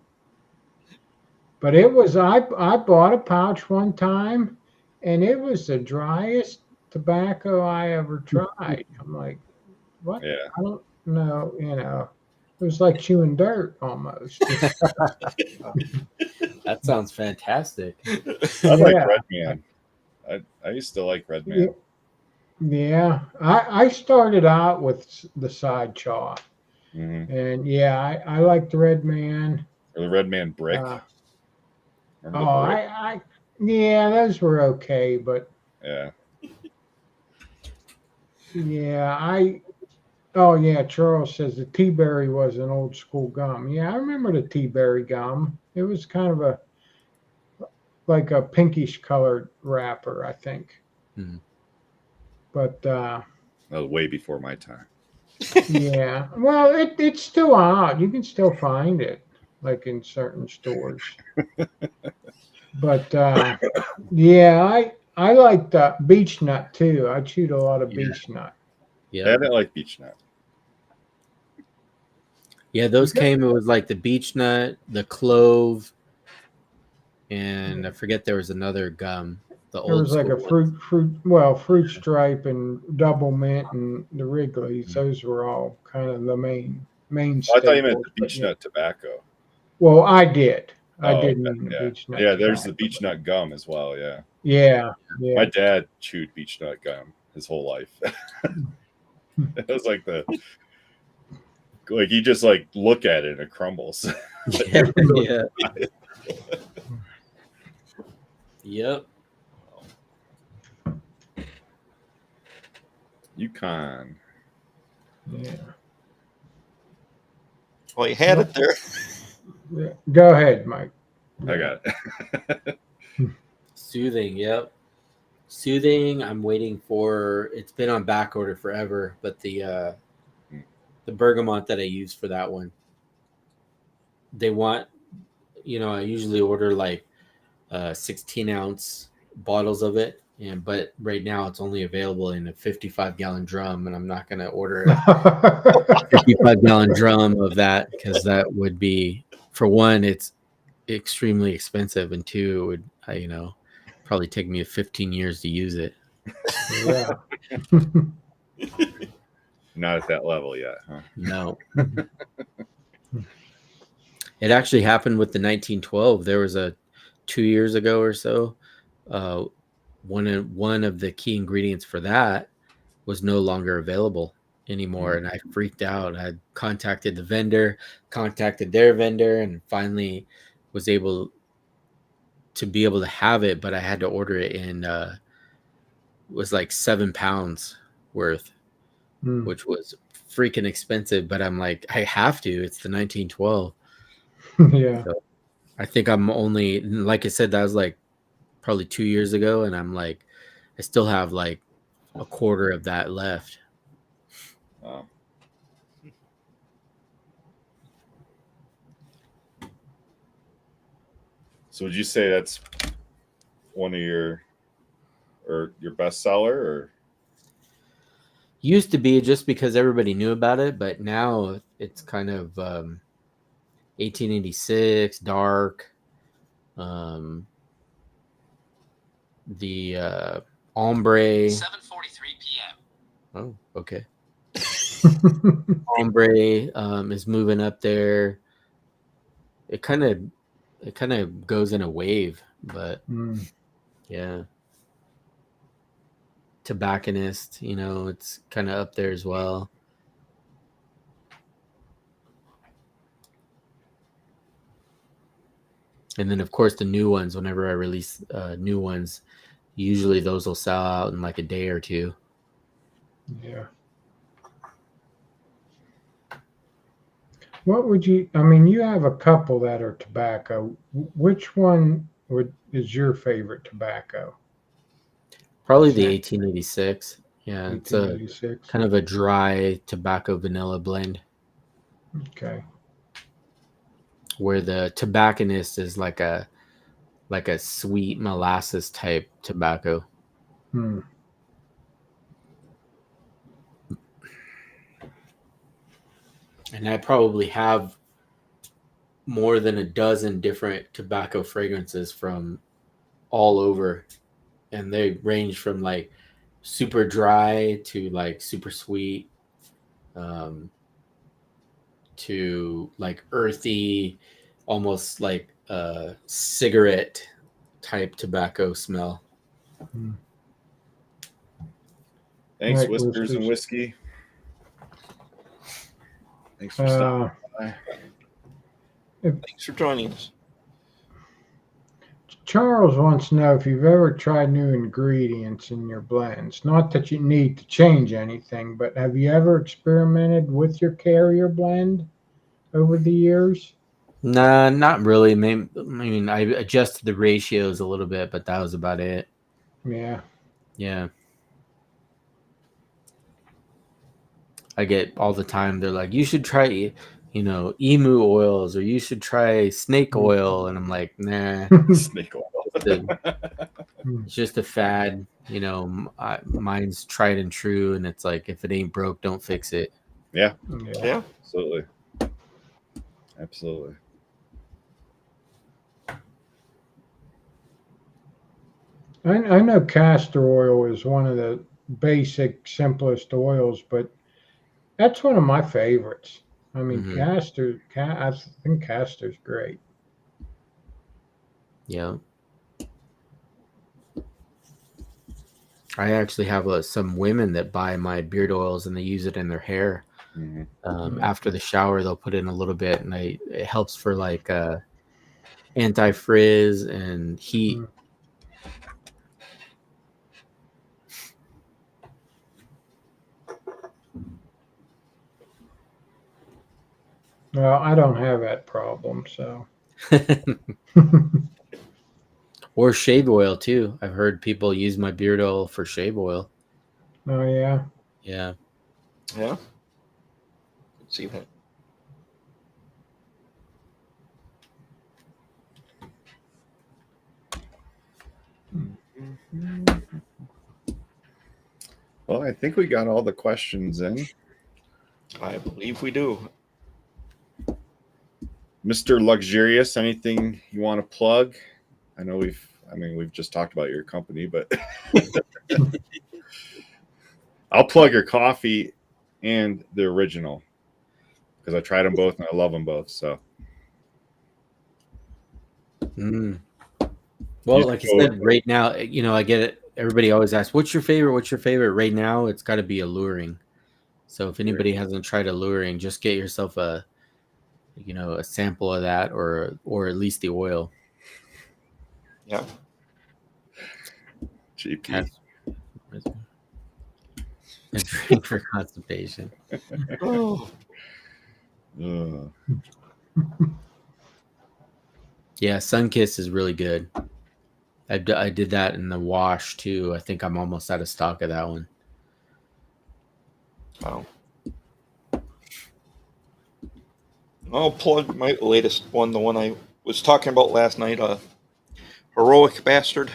But it was I bought a pouch one time, and it was the driest tobacco I ever tried. I'm like, what? Yeah. I don't know. It was like chewing dirt almost. That sounds fantastic. I like Yeah. Red Man. I used to like Red Man. Yeah, I started out with the side chaw, Mhm. and yeah, I like the Red Man. Or the Red Man brick. Uh, Remember oh, the brick? yeah, those were okay, but Yeah. yeah, oh yeah, Charles says the tea berry was an old school gum. Yeah, I remember the tea berry gum. It was kind of like a pinkish colored wrapper, I think. Hmm. But That was way before my time. yeah, well, it's still out. You can still find it, like in certain stores. But yeah, I like the beech nut too. I chewed a lot of Yeah. beech nut. I Yeah. didn't like beech nut. Yeah, those came. It was like the beech nut, the clove, and I forget there was another gum. The There old was like school a one. fruit stripe and double mint and the Wrigley's. Those were all kind of the main Oh, I thought you meant staples. the But beech yeah, nut tobacco. well, I did. I Oh, did okay. mean the Yeah. beech nut Yeah, there's the tobacco. beech nut gum as well. Yeah. Yeah, My yeah. dad chewed beech nut gum his whole life. It was like you just like look at it and it crumbles. Yeah, yeah. Yep. Yukon. Yeah. Well, you had it there. Yeah. Go ahead, Mike. I got it. Soothing. Yep. Soothing. I'm waiting for. It's been on back order forever, but the bergamot that I use for that one, they want. I usually order like 16-ounce bottles of it, but right now it's only available in a 55-gallon drum, and I'm not going to order a 55-gallon drum of that because that would be, for one, it's extremely expensive, and two, it would probably take me 15 years to use it. Yeah. Not at that level yet, huh? No. It actually happened with the 1912. There was 2 years ago or so. One of the key ingredients for that was no longer available anymore, and I freaked out. I contacted the vendor, contacted their vendor, and finally was able to have it, but I had to order it in was like 7 pounds worth, which was freaking expensive, but I'm like, I have to. It's the 1912. Yeah. So I think I'm only, like I said, that was like probably 2 years ago, and I'm like, I still have like a quarter of that left. Wow. So would you say that's one of your best seller, or? Used to be just because everybody knew about it, but now it's kind of 1886 dark. The ombre. 7:43 p.m. Oh, okay. Ombre is moving up there. It kind of goes in a wave, but yeah. Tobacconist, it's kind of up there as well. And then, of course, the new ones, whenever I release new ones, usually those will sell out in like a day or two. Yeah. What would you, I mean, you have a couple that are tobacco. Which one is your favorite tobacco? Probably the 1886. Yeah, it's a 1886. kind of a dry tobacco vanilla blend Okay. where the tobacconist is like a sweet molasses type tobacco. Hmm. And I probably have more than a dozen different tobacco fragrances from all over, and they range from like super dry to like super sweet, to like earthy, almost like a cigarette type tobacco smell. Thanks, Right, Whiskers and Whiskers. Whiskey. Thanks for stopping by. Thanks for joining us. Charles wants to know if you've ever tried new ingredients in your blends. Not that you need to change anything, but have you ever experimented with your carrier blend over the years? Nah, not really. I mean, I adjusted the ratios a little bit, but that was about it. Yeah. Yeah. I get all the time. They're like, you should try, emu oils, or you should try snake oil. And I'm like, nah, Snake oil. it's just a fad. Mine's tried and true. And it's like, if it ain't broke, don't fix it. Yeah. Yeah. Absolutely. Absolutely. I know castor oil is one of the basic, simplest oils, but that's one of my favorites. I mean, Mhm. I think castor's great. Yeah. I actually have some women that buy my beard oils and they use it in their hair. After the shower, they'll put in a little bit, and it helps for like anti-frizz and heat. Well, I don't have that problem, so. Or shave oil too. I've heard people use my beard oil for shave oil. Oh yeah. Yeah. Yeah. Let's see that. Well, I think we got all the questions in. I believe we do. Mr. Luxurious, anything you want to plug? I know we've just talked about your company, but I'll plug your coffee and the original because I tried them both and I love them both. So, well, like I said, right now, I get it. Everybody always asks, "What's your favorite? What's your favorite?" Right now, it's got to be Alluring. So if anybody hasn't tried Alluring, just get yourself a sample of that, or at least the oil. Yeah. GP. A drink for constipation. Oh. Yeah, Sunkiss is really good. I did that in the wash too. I think I'm almost out of stock of that one. Wow. I'll plug my latest one, the one I was talking about last night, Heroic Bastard.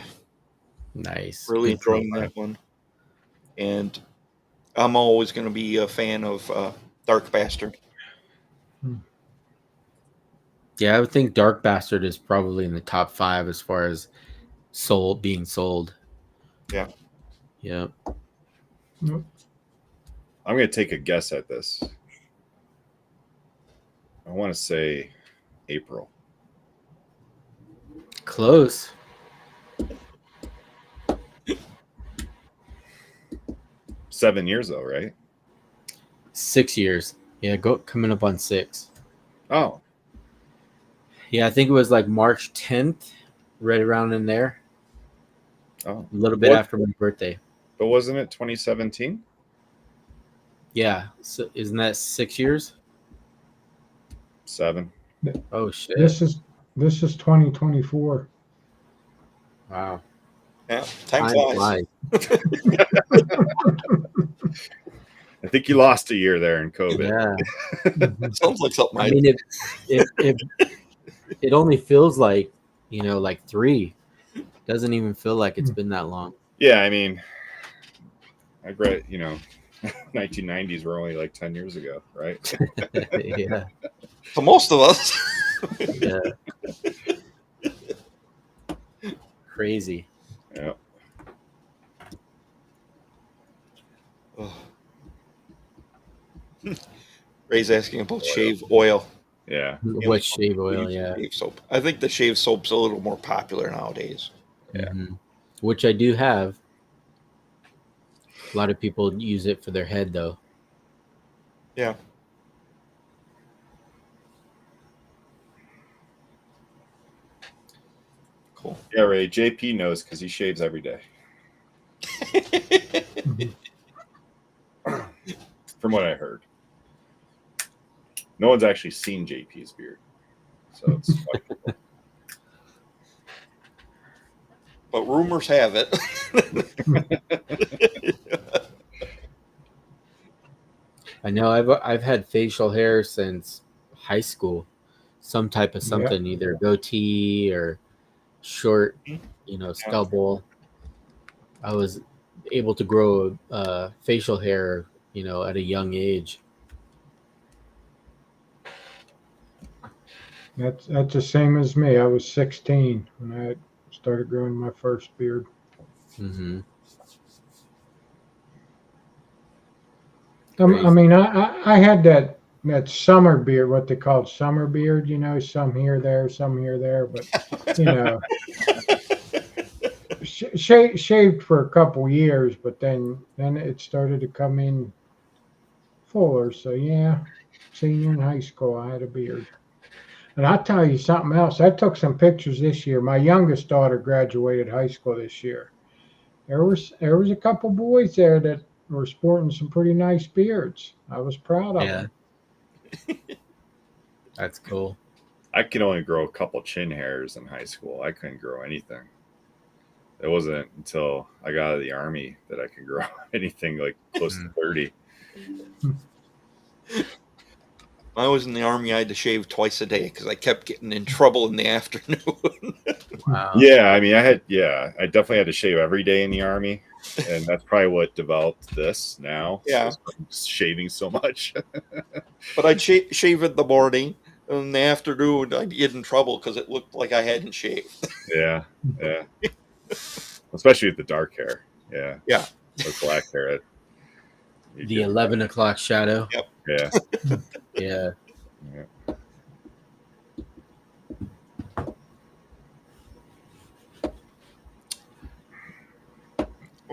Nice. Really enjoying that one. And I'm always going to be a fan of Dark Bastard. Yeah, I would think Dark Bastard is probably in the top 5 as far as being sold. Yeah. Yeah. I'm going to take a guess at this. I want to say April. Close. $7 years though, right? 6 years. Yeah, coming up on 6. Oh. Yeah, I think it was like March 10th, right around in there. Oh. A little bit after my birthday. But wasn't it 2017? Yeah. So isn't that 6 years? 7. Oh shit. This is 2024. Wow. Yeah, time flies. I think you lost a year there in COVID. Yeah. Sounds like something. I mean, it only feels like, like 3. Doesn't even feel like it's been that long. Yeah, I mean, I read, 1990s were only like 10 years ago, right? Yeah. For most of us. Yeah. Crazy. Yeah. Ray's asking about shave oil. Yeah. What shave oil? Yeah. Shave soap. I think the shave soap's a little more popular nowadays. Yeah. Which I do have. A lot of people use it for their head, though. Yeah. Cool. Yeah, Ray. JP knows because he shaves every day. From what I heard. No one's actually seen JP's beard. So it's quite cool. But rumors have it. I know I've had facial hair since high school, some type of something, either goatee or short, stubble. I was able to grow facial hair, at a young age. That's the same as me. I was 16 when I started growing my first beard. Mm-hmm. I mean, I had that summer beard, what they called summer beard. Some here, there, some here, there, but shaved for a couple years, but then it started to come in fuller. So yeah, senior in high school, I had a beard. And I'll tell you something else. I took some pictures this year. My youngest daughter graduated high school this year. There was a couple boys there that were sporting some pretty nice beards. I was proud of them. That's cool. I could only grow a couple chin hairs in high school. I couldn't grow anything. It wasn't until I got out of the Army that I could grow anything like close to 30. I was in the Army. I had to shave twice a day because I kept getting in trouble in the afternoon. Wow. Yeah, I mean, I definitely had to shave every day in the Army, and that's probably what developed this now. Yeah, shaving so much. But I'd shave in the morning, and in the afternoon I'd get in trouble because it looked like I hadn't shaved. Yeah. Especially with the dark hair. Yeah. Or black hair. The 11 o'clock shadow. Yep. Yeah. Yeah.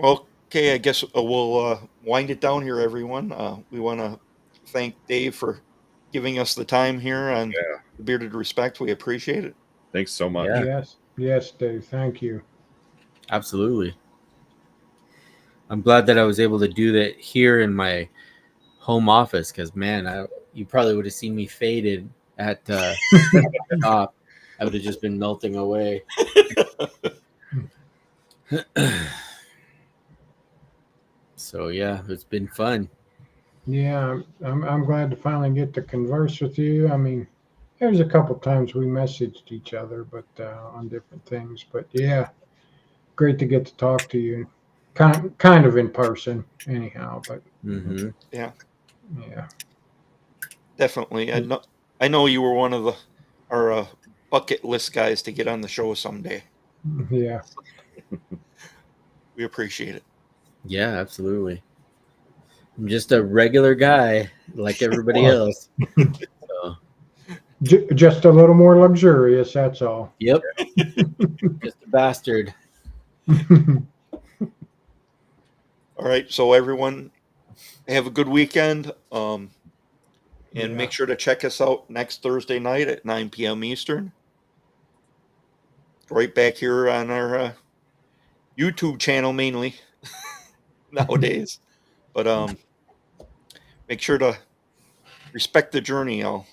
Okay, I guess we'll wind it down here, everyone. We want to thank Dave for giving us the time here on the Bearded Respect. We appreciate it. Thanks so much. Yeah. Yes, Dave. Thank you. Absolutely. I'm glad that I was able to do that here in my home office because, man, you probably would have seen me faded at the top. I would have just been melting away. So, yeah, it's been fun. Yeah, I'm glad to finally get to converse with you. I mean, there was a couple times we messaged each other, but on different things. But yeah, great to get to talk to you, kind of in person, anyhow. But yeah, definitely. I know you were one of our bucket list guys to get on the show someday. Yeah, we appreciate it. Yeah, absolutely. I'm just a regular guy like everybody else. So. Just a little more luxurious, that's all. Yep. Just a bastard. All right, so everyone have a good weekend. And make sure to check us out next Thursday night at 9 p.m. Eastern. Right back here on our YouTube channel mainly nowadays. But make sure to respect the journey, y'all.